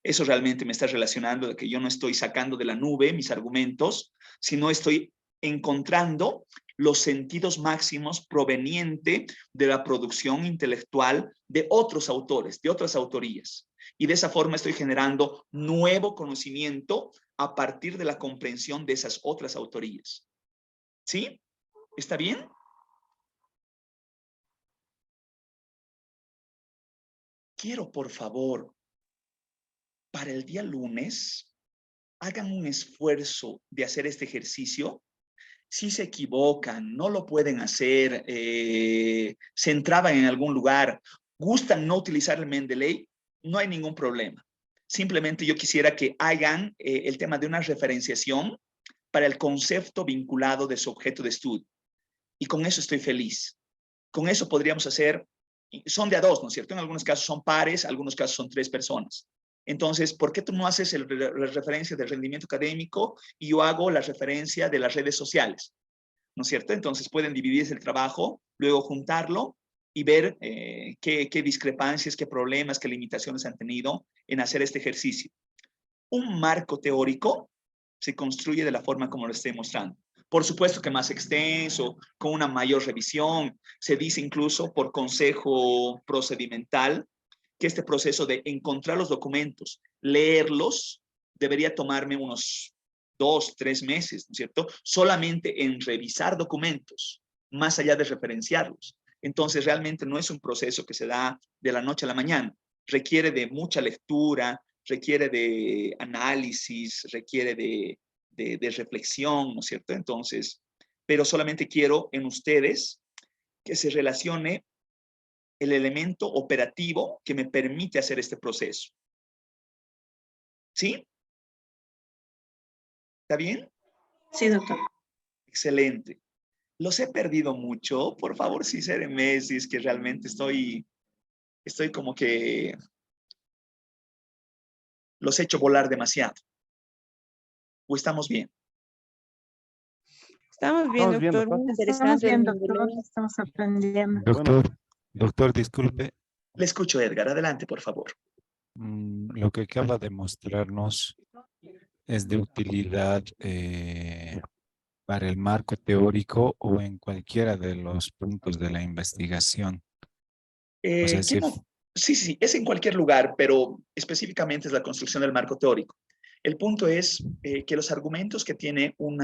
Eso realmente me está relacionando de que yo no estoy sacando de la nube mis argumentos, sino estoy encontrando los sentidos máximos proveniente de la producción intelectual de otros autores, de otras autorías. Y de esa forma estoy generando nuevo conocimiento a partir de la comprensión de esas otras autorías. ¿Sí? ¿Está bien? Quiero, por favor, para el día lunes, hagan un esfuerzo de hacer este ejercicio. Si se equivocan, no lo pueden hacer, se entraban en algún lugar, gustan no utilizar el Mendeley, no hay ningún problema. Simplemente yo quisiera que hagan el tema de una referenciación para el concepto vinculado de su objeto de estudio. Y con eso estoy feliz. Con eso podríamos hacer, son de a dos, ¿no es cierto? En algunos casos son pares, en algunos casos son 3 personas. Entonces, ¿por qué tú no haces la referencia del rendimiento académico y yo hago la referencia de las redes sociales? ¿No es cierto? Entonces pueden dividirse el trabajo, luego juntarlo y ver qué discrepancias, qué problemas, qué limitaciones han tenido en hacer este ejercicio. Un marco teórico se construye de la forma como lo estoy mostrando. Por supuesto que más extenso, con una mayor revisión. Se dice incluso por consejo procedimental que este proceso de encontrar los documentos, leerlos, debería tomarme unos 2, 3 meses, ¿no es cierto? Solamente en revisar documentos, más allá de referenciarlos. Entonces, realmente no es un proceso que se da de la noche a la mañana. Requiere de mucha lectura, requiere de análisis, requiere de reflexión, ¿no es cierto? Entonces, pero solamente quiero en ustedes que se relacione el elemento operativo que me permite hacer este proceso. ¿Sí? ¿Está bien? Sí, doctor. Excelente. ¿Los he perdido mucho? Por favor, sincerenme si es que realmente estoy como que los he hecho volar demasiado. ¿O estamos bien? Estamos bien, Estamos bien, doctor. doctor. Muy Estamos interesante. bien, doctor, estamos aprendiendo. Doctor, disculpe, Le escucho, Edgar. Adelante, por favor. lo que acaba de mostrarnos es de utilidad para el marco teórico o en cualquiera de los puntos de la investigación. O sea, si Sí, es en cualquier lugar, pero específicamente es la construcción del marco teórico. El punto es que los argumentos que tiene un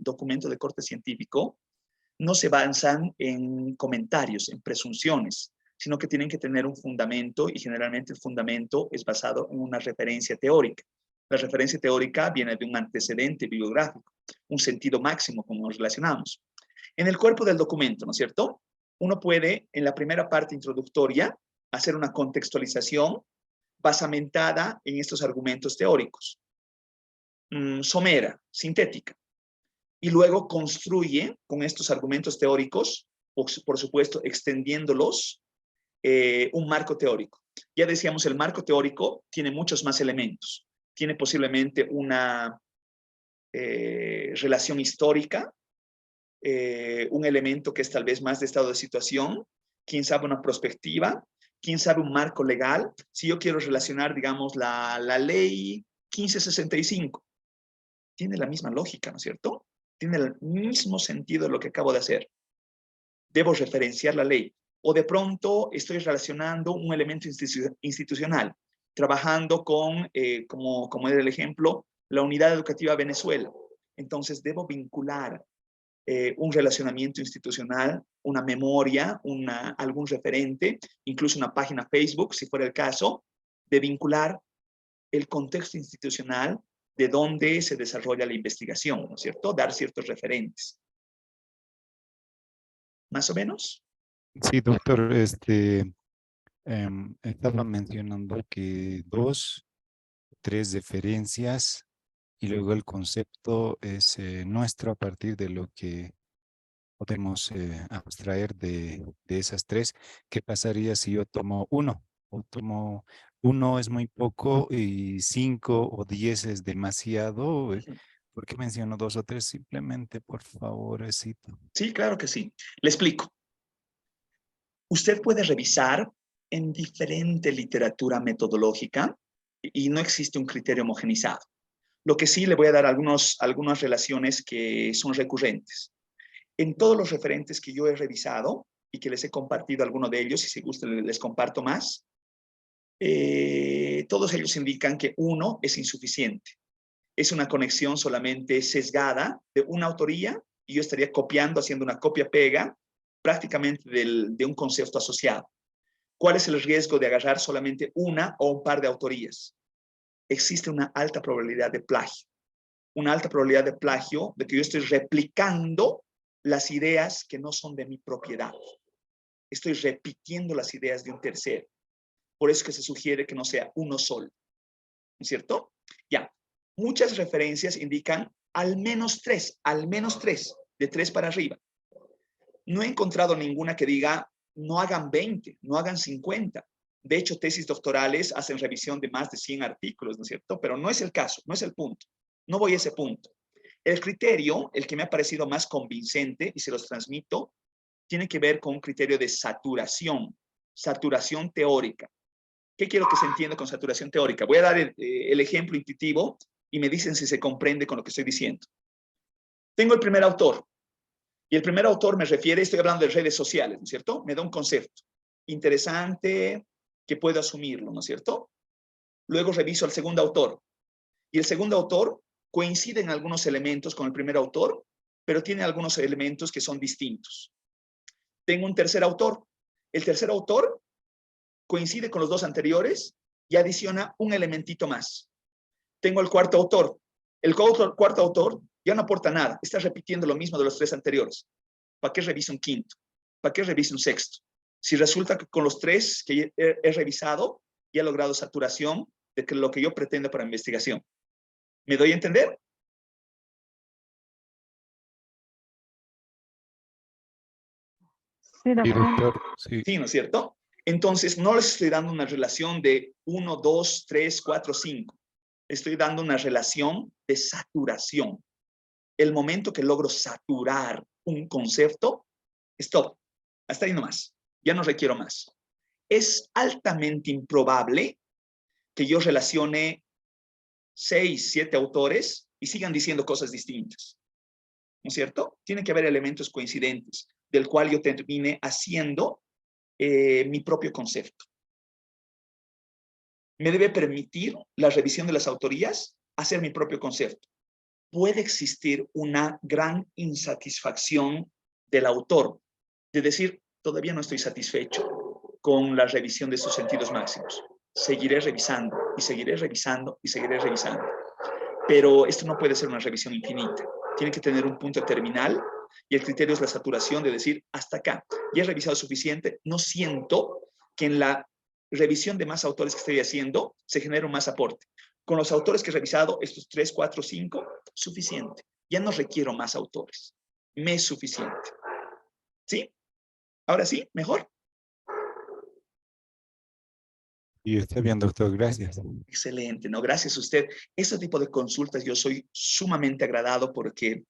documento de corte científico no se basan en comentarios, en presunciones, sino que tienen que tener un fundamento y generalmente el fundamento es basado en una referencia teórica. La referencia teórica viene de un antecedente bibliográfico, un sentido máximo, como nos relacionamos. En el cuerpo del documento, ¿no es cierto? Uno puede, en la primera parte introductoria, hacer una contextualización basamentada en estos argumentos teóricos. Somera, sintética. Y luego construye con estos argumentos teóricos, por supuesto, extendiéndolos, un marco teórico. Ya decíamos, el marco teórico tiene muchos más elementos. Tiene posiblemente una relación histórica, un elemento que es tal vez más de estado de situación, quién sabe una perspectiva, quién sabe un marco legal. Si yo quiero relacionar, digamos, la ley 1565, tiene la misma lógica, ¿no es cierto? Tiene el mismo sentido de lo que acabo de hacer. Debo referenciar la ley. O de pronto estoy relacionando un elemento institucional, trabajando con, como era el ejemplo, la Unidad Educativa Venezuela. Entonces debo vincular un relacionamiento institucional, una memoria, algún referente, incluso una página Facebook, si fuera el caso, de vincular el contexto institucional de dónde se desarrolla la investigación, ¿no es cierto? Dar ciertos referentes. ¿Más o menos? sí, doctor, estaba mencionando que 2, 3 referencias y luego el concepto es nuestro a partir de lo que podemos abstraer de esas 3. ¿Qué pasaría si yo tomo 1? O tomo 1 es muy poco y 5 o 10 es demasiado. ¿Por qué menciono 2 o 3? Simplemente, por favorecito. Sí, claro que sí. Le explico. Usted puede revisar en diferente literatura metodológica y no existe un criterio homogenizado. Lo que sí le voy a dar algunas relaciones que son recurrentes. En todos los referentes que yo he revisado y que les he compartido alguno de ellos, y si gusta les comparto más, todos ellos indican que 1 es insuficiente. Es una conexión solamente sesgada de una autoría y yo estaría copiando, haciendo una copia-pega prácticamente de un concepto asociado. ¿Cuál es el riesgo de agarrar solamente una o un par de autorías? Existe una alta probabilidad de plagio. Una alta probabilidad de plagio de que yo estoy replicando las ideas que no son de mi propiedad. Estoy repitiendo las ideas de un tercero. Por eso que se sugiere que no sea uno solo. ¿No es cierto? Ya. Muchas referencias indican al menos 3, de 3 para arriba. No he encontrado ninguna que diga no hagan 20, no hagan 50. De hecho, tesis doctorales hacen revisión de más de 100 artículos, ¿no es cierto? Pero no es el caso, no es el punto. No voy a ese punto. El criterio, el que me ha parecido más convincente, y se los transmito, tiene que ver con un criterio de saturación teórica. ¿Qué quiero que se entienda con saturación teórica? Voy a dar el ejemplo intuitivo y me dicen si se comprende con lo que estoy diciendo. Tengo el primer autor. Y el primer autor me refiere, estoy hablando de redes sociales, ¿no es cierto? Me da un concepto interesante que puedo asumirlo, ¿no es cierto? Luego reviso al segundo autor. Y el segundo autor coincide en algunos elementos con el primer autor, pero tiene algunos elementos que son distintos. Tengo un tercer autor. El tercer autor coincide con los 2 anteriores y adiciona un elementito más. Tengo el cuarto autor. El cuarto autor ya no aporta nada. Está repitiendo lo mismo de los 3 anteriores. ¿Para qué reviso un quinto? ¿Para qué reviso un sexto? Si resulta que con los 3 que he revisado, ya he logrado saturación de lo que yo pretendo para investigación. ¿Me doy a entender? Sí, doctor. Director, sí. Sí, ¿no es cierto? Entonces, no les estoy dando una relación de 1, 2, 3, 4, 5. Estoy dando una relación de saturación. El momento que logro saturar un concepto, stop. Hasta ahí nomás. Ya no requiero más. Es altamente improbable que yo relacione 6, 7 autores y sigan diciendo cosas distintas. ¿No es cierto? Tiene que haber elementos coincidentes, del cual yo termine haciendo mi propio concepto. Me debe permitir la revisión de las autorías hacer mi propio concepto. Puede existir una gran insatisfacción del autor, de decir, todavía no estoy satisfecho con la revisión de sus sentidos máximos. Seguiré revisando y seguiré revisando y seguiré revisando. Pero esto no puede ser una revisión infinita. Tiene que tener un punto terminal y el criterio es la saturación de decir, hasta acá, ya he revisado suficiente, no siento que en la revisión de más autores que estoy haciendo se genere un más aporte. Con los autores que he revisado, estos 3, 4, 5, suficiente. Ya no requiero más autores. Me es suficiente. ¿Sí? Ahora sí, mejor. Y está bien, doctor, gracias. Excelente, ¿no? Gracias a usted. Ese tipo de consultas yo soy sumamente agradado porque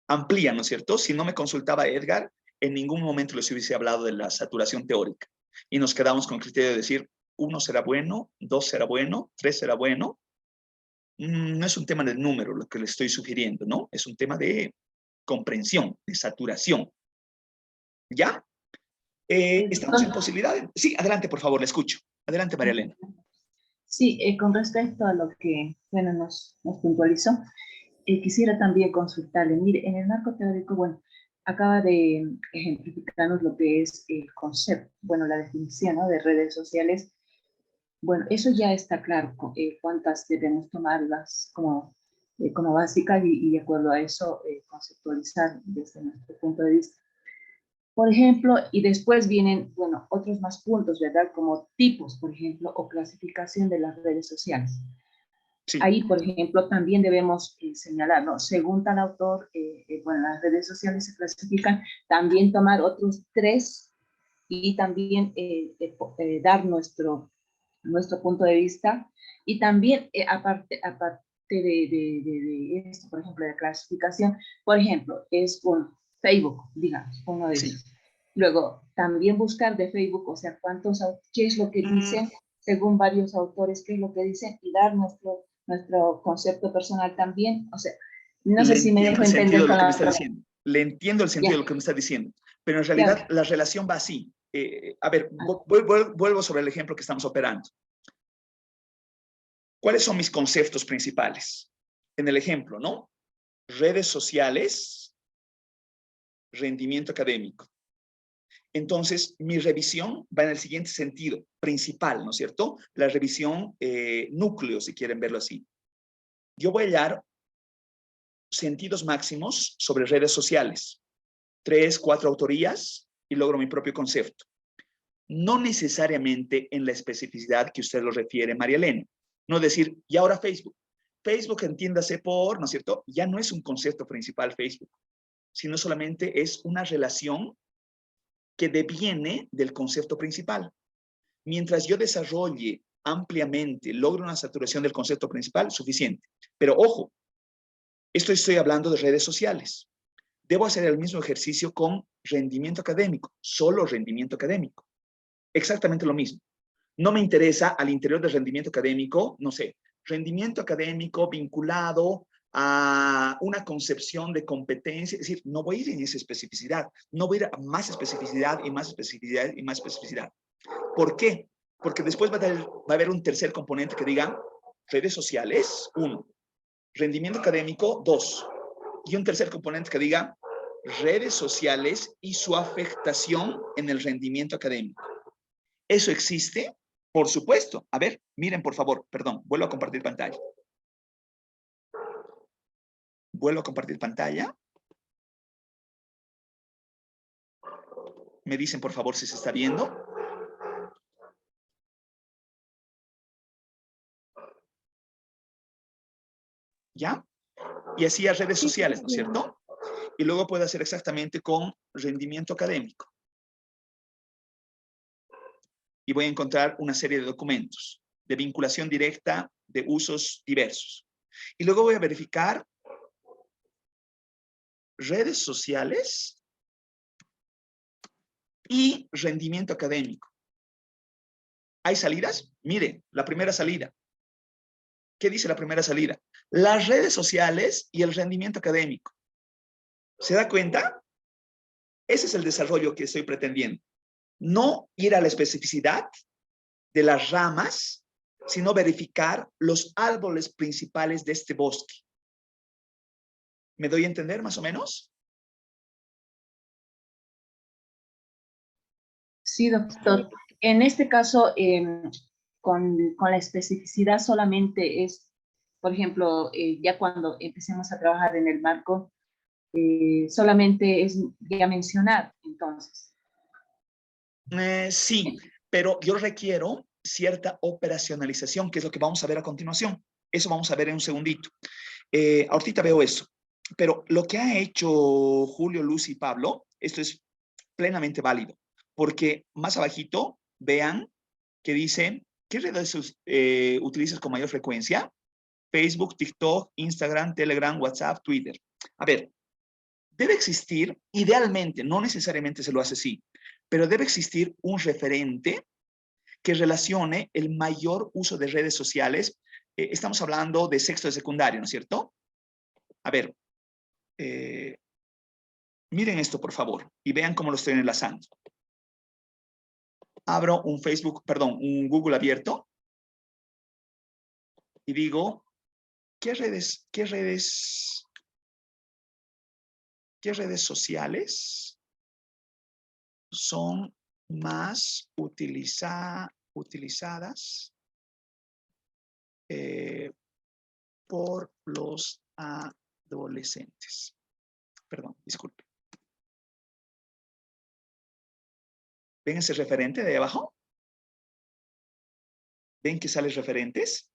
amplían, ¿no es cierto? Si no me consultaba Edgar, en ningún momento les hubiese hablado de la saturación teórica. Y nos quedamos con el criterio de decir, 1 será bueno, 2 será bueno, 3 será bueno. No es un tema del número lo que le estoy sugiriendo, ¿no? Es un tema de comprensión, de saturación. ¿Ya? ¿Estamos en posibilidad? Sí, adelante, por favor, le escucho. Adelante, María Elena. Sí, con respecto a lo que, bueno, nos puntualizó, quisiera también consultarle, mire, en el marco teórico, bueno, acaba de ejemplificarnos lo que es el concepto, bueno, la definición, ¿no?, de redes sociales. Bueno, eso ya está claro, cuántas debemos tomarlas como básicas y de acuerdo a eso conceptualizar desde nuestro punto de vista. Por ejemplo, y después vienen, bueno, otros más puntos, ¿verdad? Como tipos, por ejemplo, o clasificación de las redes sociales. Sí. Ahí, por ejemplo, también debemos señalar, ¿no? Según tal autor, bueno, las redes sociales se clasifican, también tomar otros 3 y también dar nuestro punto de vista. Y también, aparte de esto, por ejemplo, de clasificación, por ejemplo, es un Facebook, digamos, uno de ellos. Luego, también buscar de Facebook, o sea, qué es lo que dicen, según varios autores, qué es lo que dicen, y dar nuestro concepto personal también. O sea, no sé si me dejo entender con la... Le entiendo el sentido de lo que me está diciendo, pero en realidad la relación va así. A ver, vuelvo sobre el ejemplo que estamos operando. ¿Cuáles son mis conceptos principales? En el ejemplo, ¿no? Redes sociales, rendimiento académico. Entonces, mi revisión va en el siguiente sentido, principal, ¿no es cierto? La revisión núcleo, si quieren verlo así. Yo voy a hallar sentidos máximos sobre redes sociales. 3, 4 autorías y logro mi propio concepto. No necesariamente en la especificidad que usted lo refiere, María Elena. No decir, y ahora Facebook. Facebook, entiéndase por, ¿no es cierto? Ya no es un concepto principal Facebook, sino solamente es una relación que deviene del concepto principal. Mientras yo desarrolle ampliamente, logro una saturación del concepto principal, suficiente. Pero ojo, esto estoy hablando de redes sociales. Debo hacer el mismo ejercicio con rendimiento académico, solo rendimiento académico. Exactamente lo mismo. No me interesa al interior del rendimiento académico, no sé, rendimiento académico vinculado a una concepción de competencia, es decir, no voy a ir en esa especificidad, no voy a ir a más especificidad y más especificidad y más especificidad. ¿Por qué? Porque después va a haber un tercer componente que diga redes sociales, 1, rendimiento académico, 2, y un tercer componente que diga redes sociales y su afectación en el rendimiento académico. ¿Eso existe? Por supuesto. A ver, miren, por favor, perdón, vuelvo a compartir pantalla. Vuelvo a compartir pantalla. Me dicen, por favor, si se está viendo. ¿Ya? Y así a redes sociales, ¿no es cierto? Y luego puede hacer exactamente con rendimiento académico. Y voy a encontrar una serie de documentos de vinculación directa de usos diversos. Y luego voy a verificar redes sociales y rendimiento académico. ¿Hay salidas? Mire, la primera salida. ¿Qué dice la primera salida? Las redes sociales y el rendimiento académico. ¿Se da cuenta? Ese es el desarrollo que estoy pretendiendo. No ir a la especificidad de las ramas, sino verificar los árboles principales de este bosque. ¿Me doy a entender más o menos? Sí, doctor. En este caso, con la especificidad solamente es, por ejemplo, ya cuando empecemos a trabajar en el marco, solamente es ya mencionar, entonces. Sí, pero yo requiero cierta operacionalización, que es lo que vamos a ver a continuación. Eso vamos a ver en un segundito. Ahorita veo eso. Pero lo que ha hecho Julio, Luz y Pablo, esto es plenamente válido, porque más abajito vean que dice, ¿qué redes utilizas con mayor frecuencia? Facebook, TikTok, Instagram, Telegram, WhatsApp, Twitter. A ver, debe existir, idealmente, no necesariamente se lo hace así, pero debe existir un referente que relacione el mayor uso de redes sociales. Estamos hablando de sexto de secundaria, ¿no es cierto? A ver, miren esto, por favor, y vean cómo lo estoy enlazando. Abro un Facebook, perdón, un Google abierto y digo, ¿qué redes sociales son más utilizadas por los adolescentes? Perdón, disculpe. ¿Ven ese referente de ahí abajo? ¿Ven que salen referentes?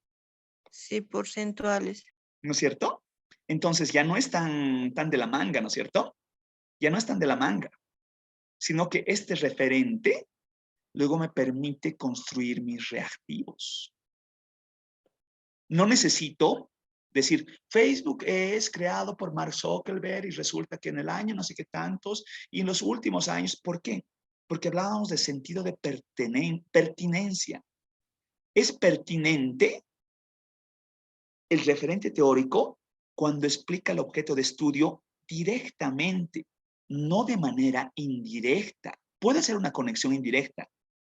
Sí, porcentuales. ¿No es cierto? Entonces ya no es tan de la manga, ¿no es cierto? Ya no es tan de la manga, sino que este referente luego me permite construir mis reactivos. No necesito decir, Facebook es creado por Mark Zuckerberg y resulta que en el año no sé qué tantos y en los últimos años, ¿por qué? Porque hablábamos de sentido de pertinencia. Es pertinente el referente teórico cuando explica el objeto de estudio directamente, no de manera indirecta. Puede ser una conexión indirecta,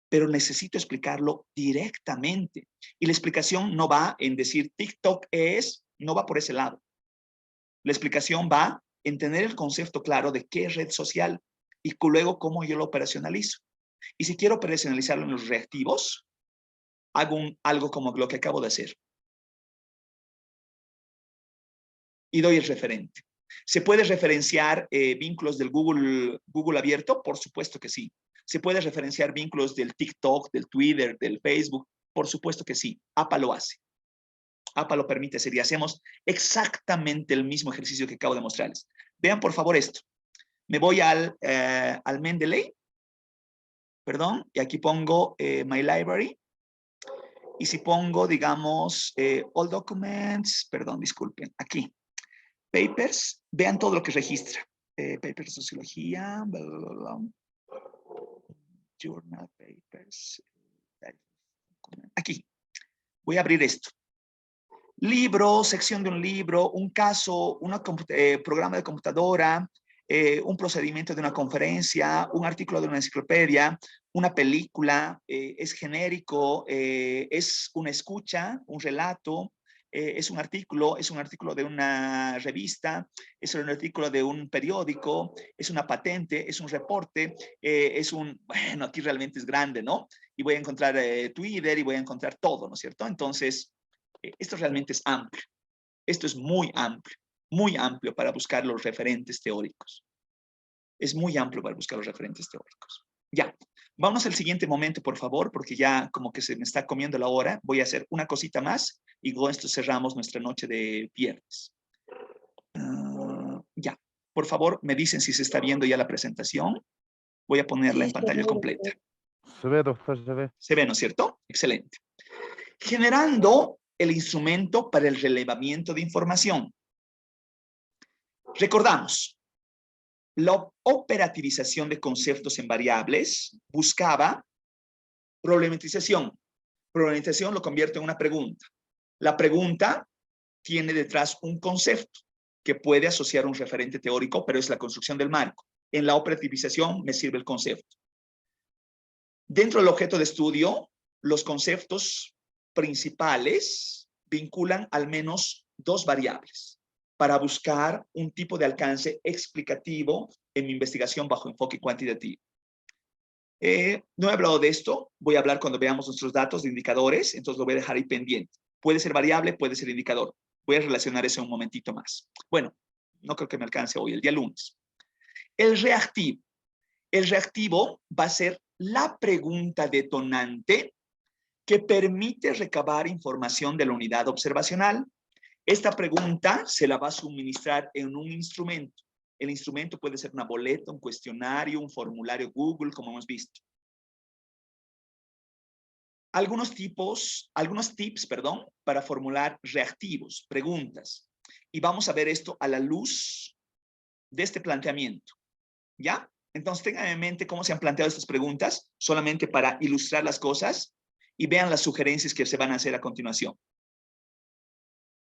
pero necesito explicarlo directamente. Y la explicación no va en decir TikTok no va por ese lado. La explicación va en tener el concepto claro de qué es red social y luego cómo yo lo operacionalizo. Y si quiero operacionalizarlo en los reactivos, hago algo como lo que acabo de hacer. Y doy el referente. ¿Se puede referenciar vínculos del Google abierto? Por supuesto que sí. ¿Se puede referenciar vínculos del TikTok, del Twitter, del Facebook? Por supuesto que sí. APA lo hace. APA lo permite hacer y hacemos exactamente el mismo ejercicio que acabo de mostrarles. Vean por favor esto. Me voy al Mendeley, perdón, y aquí pongo My Library. Y si pongo, digamos, All Documents, perdón, disculpen, aquí. Papers, vean todo lo que registra. Papers de sociología, bla, bla, bla. Journal papers. Aquí. Voy a abrir esto. Libro, sección de un libro, un caso, un programa de computadora, un procedimiento de una conferencia, un artículo de una enciclopedia, una película, es genérico, es una escucha, un relato, es un artículo de una revista, es un artículo de un periódico, es una patente, es un reporte, bueno, aquí realmente es grande, ¿no? Y voy a encontrar Twitter y voy a encontrar todo, ¿no es cierto? Entonces, esto realmente es amplio. Esto es muy amplio para buscar los referentes teóricos. Es muy amplio para buscar los referentes teóricos. Ya. Vamos al siguiente momento, por favor, porque ya como que se me está comiendo la hora. Voy a hacer una cosita más y con esto cerramos nuestra noche de viernes. Ya. Por favor, me dicen si se está viendo ya la presentación. Voy a ponerla en pantalla completa. Se ve, doctor, se ve. Se ve, ¿no es cierto? Excelente. Generando el instrumento para el relevamiento de información. Recordamos, la operativización de conceptos en variables buscaba problematización. Problematización lo convierte en una pregunta. La pregunta tiene detrás un concepto que puede asociar un referente teórico, pero es la construcción del marco. En la operativización me sirve el concepto. Dentro del objeto de estudio, los conceptos principales vinculan al menos dos variables para buscar un tipo de alcance explicativo en mi investigación bajo enfoque cuantitativo. No he hablado de esto, voy a hablar cuando veamos nuestros datos de indicadores, entonces lo voy a dejar ahí pendiente. Puede ser variable, puede ser indicador. Voy a relacionar eso un momentito más. Bueno, no creo que me alcance hoy, el día lunes. El reactivo. El reactivo va a ser la pregunta detonante que permite recabar información de la unidad observacional. Esta pregunta se la va a suministrar en un instrumento. El instrumento puede ser una boleta, un cuestionario, un formulario Google, como hemos visto. Algunos tips, para formular reactivos, preguntas. Y vamos a ver esto a la luz de este planteamiento. ¿Ya? Entonces tengan en mente cómo se han planteado estas preguntas, solamente para ilustrar las cosas y vean las sugerencias que se van a hacer a continuación.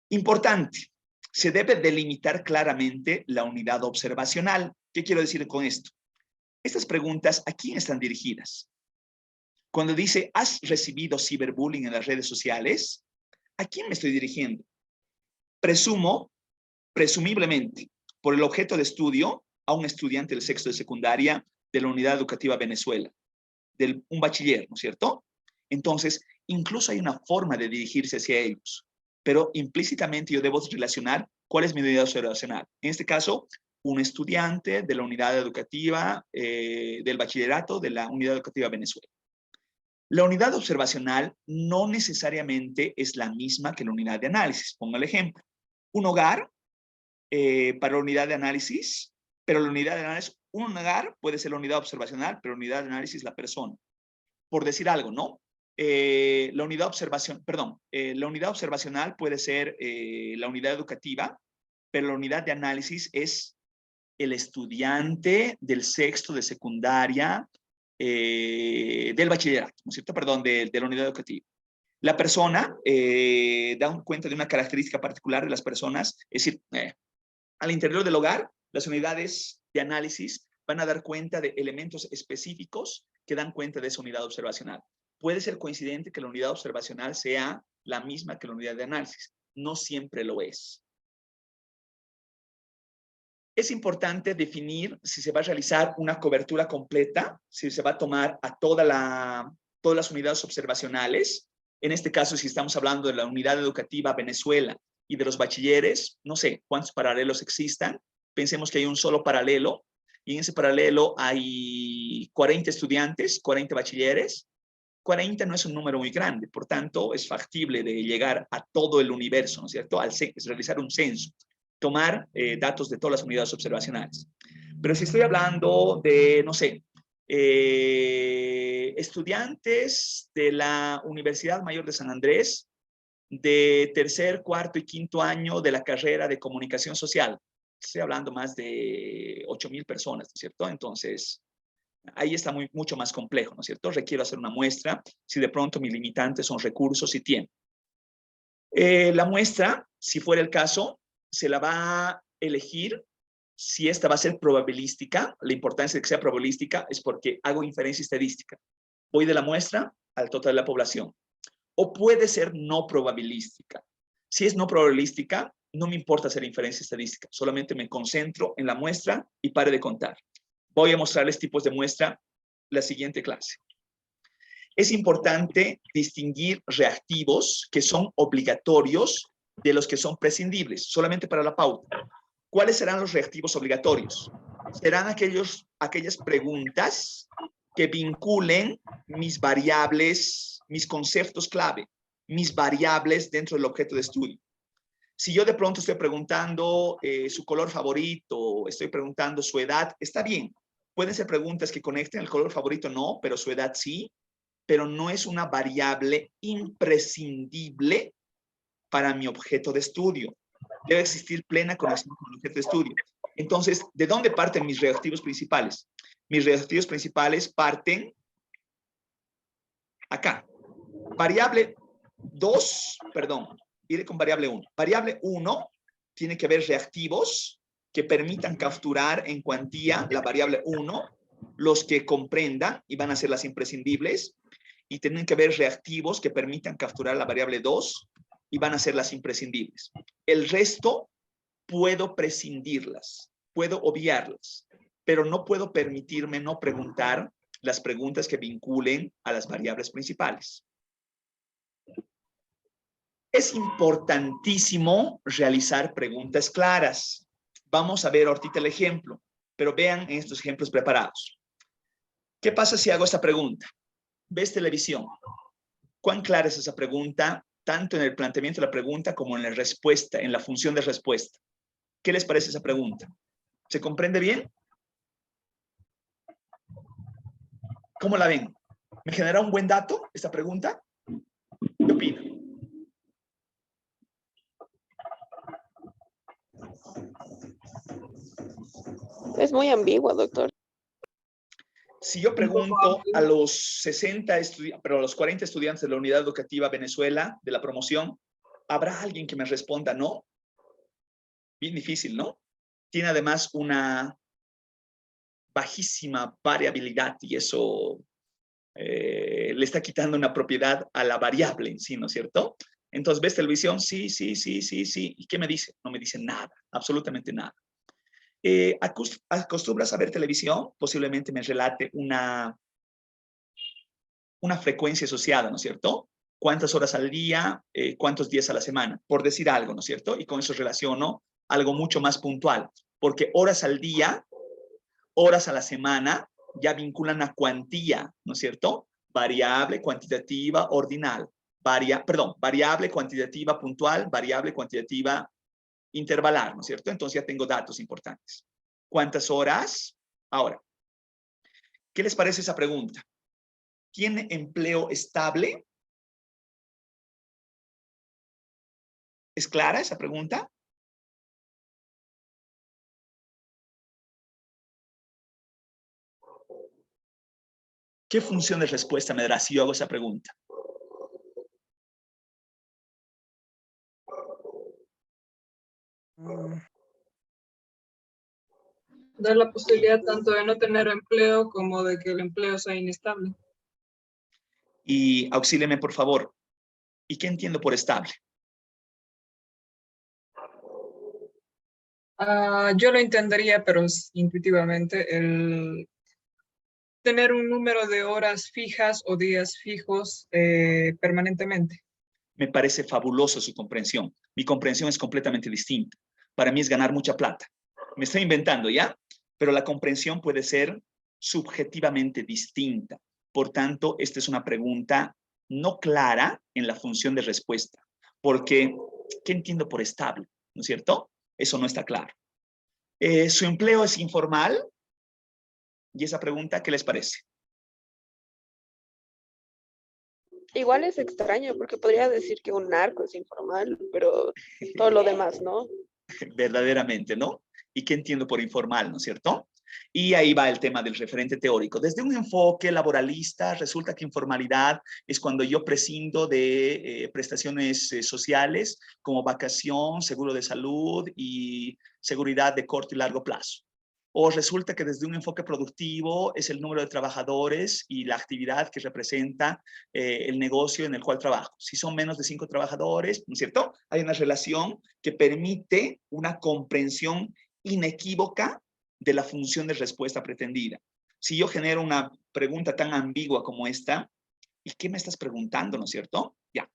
Importante, se debe delimitar claramente la unidad observacional. ¿Qué quiero decir con esto? Estas preguntas, ¿a quién están dirigidas? Cuando dice, ¿has recibido ciberbullying en las redes sociales? ¿A quién me estoy dirigiendo? Presumiblemente, por el objeto de estudio, a un estudiante del sexto de secundaria de la Unidad Educativa Venezuela, un bachiller, ¿no es cierto? Entonces, incluso hay una forma de dirigirse hacia ellos, pero implícitamente yo debo relacionar cuál es mi unidad observacional. En este caso, un estudiante de la unidad educativa del bachillerato de la Unidad Educativa Venezuela. La unidad observacional no necesariamente es la misma que la unidad de análisis. Pongo el ejemplo. Un hogar para la unidad de análisis, pero la unidad de análisis, un hogar puede ser la unidad observacional, pero la unidad de análisis la persona. Por decir algo, ¿no? La unidad observacional puede ser la unidad educativa, pero la unidad de análisis es el estudiante del sexto de secundaria del bachillerato, ¿no es cierto? Perdón, de la unidad educativa. La persona da cuenta de una característica particular de las personas, es decir, al interior del hogar, las unidades de análisis van a dar cuenta de elementos específicos que dan cuenta de esa unidad observacional. Puede ser coincidente que la unidad observacional sea la misma que la unidad de análisis. No siempre lo es. Es importante definir si se va a realizar una cobertura completa, si se va a tomar a todas las unidades observacionales. En este caso, si estamos hablando de la unidad educativa Venezuela y de los bachilleres, no sé cuántos paralelos existan. Pensemos que hay un solo paralelo y en ese paralelo hay 40 estudiantes, 40 bachilleres. 40 no es un número muy grande, por tanto, es factible de llegar a todo el universo, ¿no es cierto? Es realizar un censo, tomar datos de todas las unidades observacionales. Pero si estoy hablando de, no sé, estudiantes de la Universidad Mayor de San Andrés, de tercer, cuarto y quinto año de la carrera de comunicación social. Estoy hablando más de 8,000 personas, ¿no es cierto? Entonces, ahí está mucho más complejo, ¿no es cierto? Requiero hacer una muestra si de pronto mis limitantes son recursos y tiempo. La muestra, si fuera el caso, se la va a elegir si esta va a ser probabilística. La importancia de que sea probabilística es porque hago inferencia estadística. Voy de la muestra al total de la población. O puede ser no probabilística. Si es no probabilística, no me importa hacer inferencia estadística. Solamente me concentro en la muestra y pare de contar. Voy a mostrarles tipos de muestra la siguiente clase. Es importante distinguir reactivos que son obligatorios de los que son prescindibles, solamente para la pauta. ¿Cuáles serán los reactivos obligatorios? Serán aquellas preguntas que vinculen mis variables, mis conceptos clave, mis variables dentro del objeto de estudio. Si yo de pronto estoy preguntando su color favorito, estoy preguntando su edad, está bien. Pueden ser preguntas que conecten el color favorito, no, pero su edad sí, pero no es una variable imprescindible para mi objeto de estudio. Debe existir plena conexión con el objeto de estudio. Entonces, ¿de dónde parten mis reactivos principales? Mis reactivos principales parten acá. Variable 2, perdón, iré con variable 1. Variable 1 tiene que haber reactivos que permitan capturar en cuantía la variable 1, los que comprendan y van a ser las imprescindibles, y tienen que haber reactivos que permitan capturar la variable 2 y van a ser las imprescindibles. El resto puedo prescindirlas, puedo obviarlas, pero no puedo permitirme no preguntar las preguntas que vinculen a las variables principales. Es importantísimo realizar preguntas claras. Vamos a ver ahorita el ejemplo, pero vean en estos ejemplos preparados. ¿Qué pasa si hago esta pregunta? ¿Ves televisión? ¿Cuán clara es esa pregunta, tanto en el planteamiento de la pregunta como en la respuesta, en la función de respuesta? ¿Qué les parece esa pregunta? ¿Se comprende bien? ¿Cómo la ven? ¿Me genera un buen dato esta pregunta? ¿Qué opinan? Es muy ambigua, doctor. Si yo pregunto a los 60 pero a los 40 estudiantes de la Unidad Educativa Venezuela de la promoción, ¿habrá alguien que me responda no? Bien difícil, ¿no? Tiene además una bajísima variabilidad y eso le está quitando una propiedad a la variable en sí, ¿no es cierto? Entonces, ¿ves televisión? Sí, sí, sí, sí, sí. ¿Y qué me dice? No me dice nada, absolutamente nada. ¿Acostumbras a ver televisión? Posiblemente me relate una frecuencia asociada, ¿no es cierto? ¿Cuántas horas al día? ¿Cuántos días a la semana? Por decir algo, ¿no es cierto? Y con eso relaciono algo mucho más puntual, porque horas al día, horas a la semana, ya vinculan a cuantía, ¿no es cierto? Variable, cuantitativa, ordinal. Variable, cuantitativa, puntual, variable, cuantitativa, intervalar, ¿no es cierto? Entonces ya tengo datos importantes. ¿Cuántas horas? Ahora, ¿qué les parece esa pregunta? ¿Tiene empleo estable? ¿Es clara esa pregunta? ¿Qué función de respuesta me dará si yo hago esa pregunta? Dar la posibilidad tanto de no tener empleo como de que el empleo sea inestable. Y auxílieme, por favor. ¿Y qué entiendo por estable? Yo lo entendería, pero intuitivamente, el tener un número de horas fijas o días fijos permanentemente. Me parece fabuloso su comprensión. Mi comprensión es completamente distinta. Para mí es ganar mucha plata. Me estoy inventando, ¿ya? Pero la comprensión puede ser subjetivamente distinta. Por tanto, esta es una pregunta no clara en la función de respuesta. Porque, ¿qué entiendo por estable? ¿No es cierto? Eso no está claro. ¿Su empleo es informal? Y esa pregunta, ¿qué les parece? Igual es extraño porque podría decir que un narco es informal, pero todo lo demás, ¿no? Verdaderamente, ¿no? ¿Y qué entiendo por informal, no es cierto? Y ahí va el tema del referente teórico. Desde un enfoque laboralista, resulta que informalidad es cuando yo prescindo de prestaciones sociales como vacación, seguro de salud y seguridad de corto y largo plazo. O resulta que desde un enfoque productivo es el número de trabajadores y la actividad que representa el negocio en el cual trabajo. Si son menos de 5 trabajadores, ¿no es cierto? Hay una relación que permite una comprensión inequívoca de la función de respuesta pretendida. Si yo genero una pregunta tan ambigua como esta, ¿y qué me estás preguntando, no es cierto? Ya.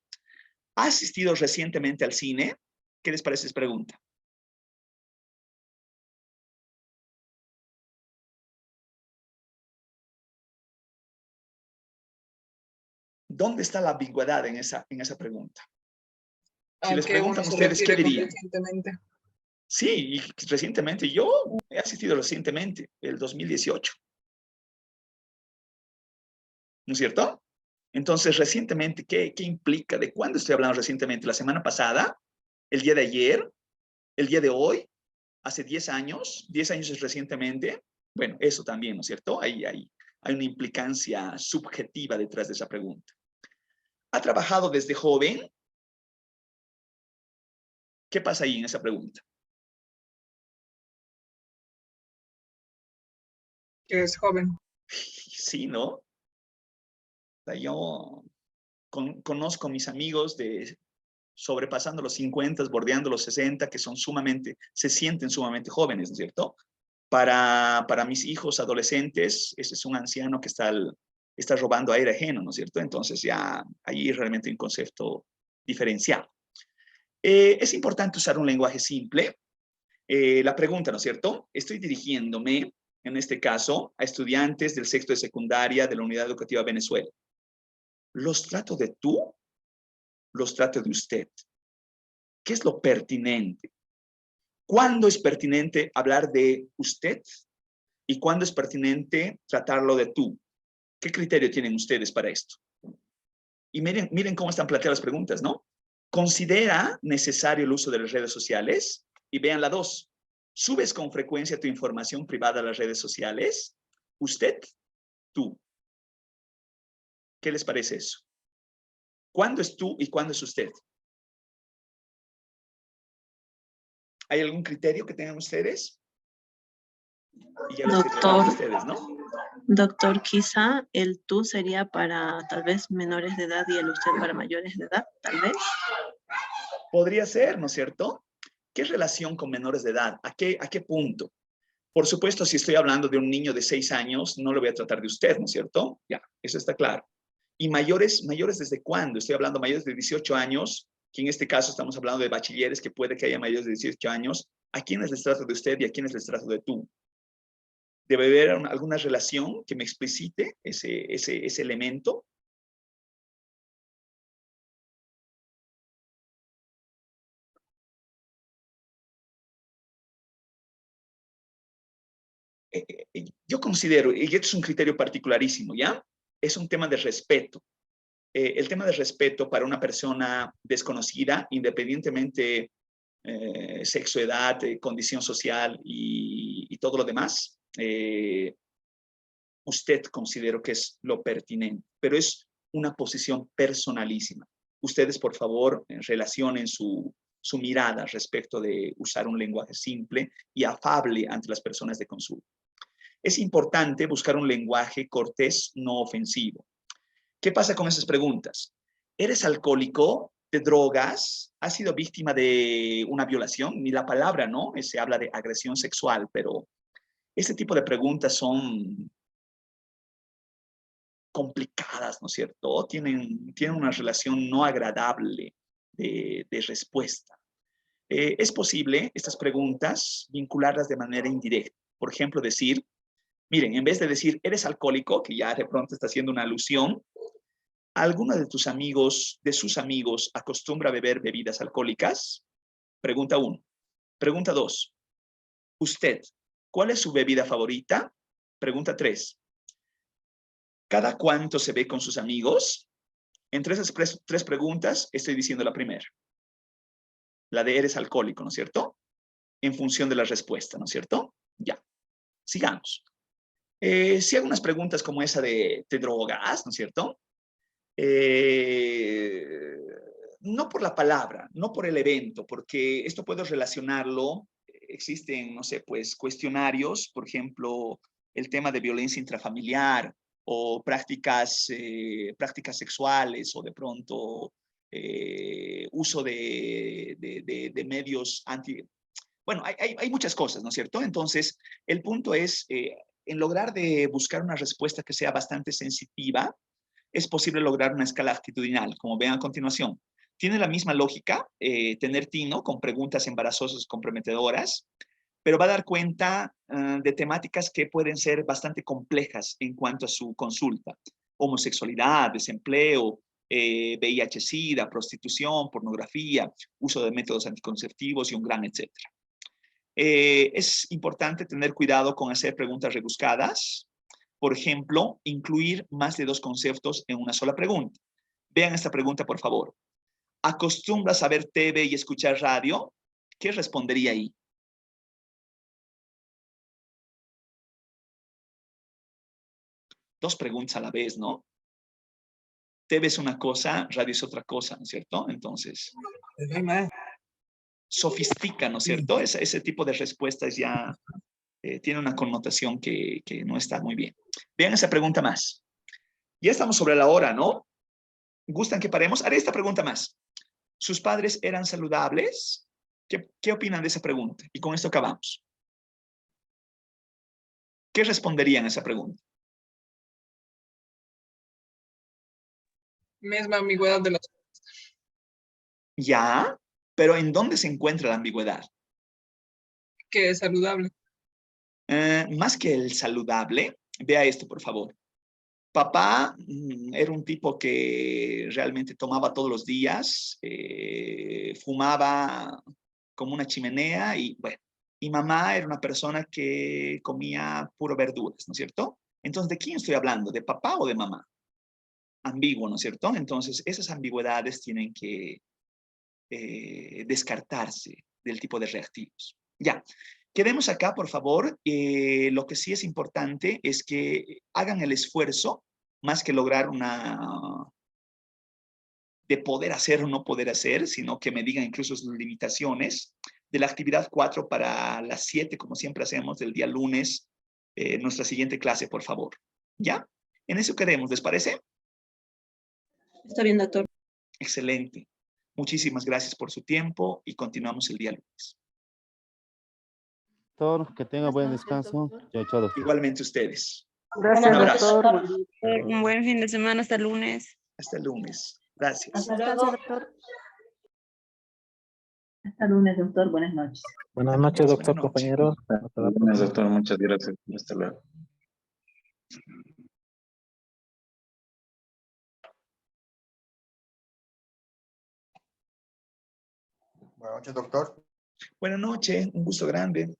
¿Ha asistido recientemente al cine? ¿Qué les parece esa pregunta? ¿Dónde está la ambigüedad en esa pregunta? Si ¿A les qué preguntan uno se ustedes, ¿qué refiere con dirían? recientemente? Sí, y recientemente, yo he asistido recientemente, el 2018. ¿No es cierto? Entonces, recientemente, ¿qué implica? ¿De cuándo estoy hablando recientemente? ¿La semana pasada? ¿El día de ayer? ¿El día de hoy? ¿Hace 10 años? ¿10 años es recientemente? Bueno, eso también, ¿no es cierto? Hay una implicancia subjetiva detrás de esa pregunta. ¿Ha trabajado desde joven? ¿Qué pasa ahí en esa pregunta? Que es joven. Sí, ¿no? O sea, yo conozco a mis amigos de sobrepasando los 50, bordeando los 60, que son se sienten sumamente jóvenes, ¿no es cierto? Para mis hijos adolescentes, ese es un anciano que está robando aire ajeno, ¿no es cierto? Entonces ya ahí realmente hay un concepto diferenciado. Es importante usar un lenguaje simple. La pregunta, ¿no es cierto? Estoy dirigiéndome, en este caso, a estudiantes del sexto de secundaria de la Unidad Educativa Venezuela. ¿Los trato de tú? ¿Los trato de usted? ¿Qué es lo pertinente? ¿Cuándo es pertinente hablar de usted? ¿Y cuándo es pertinente tratarlo de tú? ¿Qué criterio tienen ustedes para esto? Y miren cómo están planteadas las preguntas, ¿no? ¿Considera necesario el uso de las redes sociales? Y vean la 2. ¿Subes con frecuencia tu información privada a las redes sociales? ¿Usted? ¿Tú? ¿Qué les parece eso? ¿Cuándo es tú y cuándo es usted? ¿Hay algún criterio que tengan ustedes? Y ya les Doctor, ustedes, ¿no? doctor, quizá el tú sería para tal vez menores de edad y el usted para mayores de edad, tal vez. Podría ser, ¿no es cierto? ¿Qué relación con menores de edad? ¿A qué punto? Por supuesto, si estoy hablando de un niño de 6 años, no lo voy a tratar de usted, ¿no es cierto? Ya, eso está claro. ¿Y mayores desde cuándo? Estoy hablando de mayores de 18 años, que en este caso estamos hablando de bachilleres, que puede que haya mayores de 18 años. ¿A quiénes les trato de usted y a quiénes les trato de tú? Debe haber alguna relación que me explicite ese elemento. Yo considero, y esto es un criterio particularísimo, ¿ya? Es un tema de respeto. El tema de respeto para una persona desconocida, independientemente sexo, edad, condición social y todo lo demás, usted considero que es lo pertinente, pero es una posición personalísima. Ustedes, por favor, relacionen su mirada respecto de usar un lenguaje simple y afable ante las personas de consulta. Es importante buscar un lenguaje cortés, no ofensivo. ¿Qué pasa con esas preguntas? ¿Eres alcohólico? ¿Te drogas? ¿Has sido víctima de una violación? Ni la palabra, ¿no? Se habla de agresión sexual, pero este tipo de preguntas son complicadas, ¿no es cierto? Tienen una relación no agradable de respuesta. Es posible estas preguntas vincularlas de manera indirecta. Por ejemplo, decir, miren, en vez de decir, ¿eres alcohólico? Que ya de pronto está haciendo una alusión. ¿Alguno de tus amigos, de sus amigos, acostumbra a beber bebidas alcohólicas? Pregunta 1. Pregunta 2. ¿Usted, cuál es su bebida favorita? Pregunta 3. ¿Cada cuánto se ve con sus amigos? Entre esas 3 preguntas estoy diciendo la primera. La de eres alcohólico, ¿no es cierto? En función de la respuesta, ¿no es cierto? Ya. Sigamos. Si hago unas preguntas como esa de ¿te drogas? ¿No es cierto? No por la palabra, no por el evento, porque esto puedo relacionarlo. Existen, no sé, pues cuestionarios, por ejemplo, el tema de violencia intrafamiliar o prácticas sexuales o de pronto uso de medios anti... Bueno, hay muchas cosas, ¿no es cierto? Entonces, el punto es, en lograr de buscar una respuesta que sea bastante sensitiva, es posible lograr una escala actitudinal, como ven a continuación. Tiene la misma lógica tener tino con preguntas embarazosas comprometedoras, pero va a dar cuenta de temáticas que pueden ser bastante complejas en cuanto a su consulta. Homosexualidad, desempleo, VIH-Sida, prostitución, pornografía, uso de métodos anticonceptivos y un gran etcétera. Es importante tener cuidado con hacer preguntas rebuscadas. Por ejemplo, incluir más de 2 conceptos en una sola pregunta. Vean esta pregunta, por favor. ¿Acostumbras a ver TV y escuchar radio? ¿Qué respondería ahí? Dos preguntas a la vez, ¿no? TV es una cosa, radio es otra cosa, ¿no es cierto? Entonces, sofistica, ¿no es cierto? Ese tipo de respuestas ya tiene una connotación que no está muy bien. Vean esa pregunta más. Ya estamos sobre la hora, ¿no? ¿Gustan que paremos? Haré esta pregunta más. ¿Sus padres eran saludables? ¿Qué opinan de esa pregunta? Y con esto acabamos. ¿Qué responderían a esa pregunta? Misma ambigüedad de las... Ya, pero ¿en dónde se encuentra la ambigüedad? Que es saludable. Más que el saludable, vea esto, por favor. Papá era un tipo que realmente tomaba todos los días, fumaba como una chimenea y bueno, y mamá era una persona que comía puro verduras, ¿no es cierto? Entonces, ¿de quién estoy hablando? ¿De papá o de mamá? Ambiguo, ¿no es cierto? Entonces, esas ambigüedades tienen que descartarse del tipo de reactivos. Ya, quedemos acá, por favor. Lo que sí es importante es que hagan el esfuerzo, más que lograr de poder hacer o no poder hacer, sino que me digan incluso sus limitaciones, de la actividad 4 para las 7, como siempre hacemos, del día lunes, nuestra siguiente clase, por favor. ¿Ya? En eso quedemos, ¿les parece? Está bien, doctor. Excelente. Muchísimas gracias por su tiempo y continuamos el día lunes. Doctor, que tenga buen descanso. Chao, chao, doctor. Igualmente ustedes. Gracias, Un abrazo. doctor. Un buen fin de semana hasta el lunes. Hasta el lunes. Gracias. Hasta luego. Hasta lunes, doctor. Buenas noches. Buenas noches, doctor, Buenas noches. compañeros. Hasta la próxima. Doctor, muchas gracias. Hasta luego. Buenas noches, doctor. Buenas noches. Un gusto grande.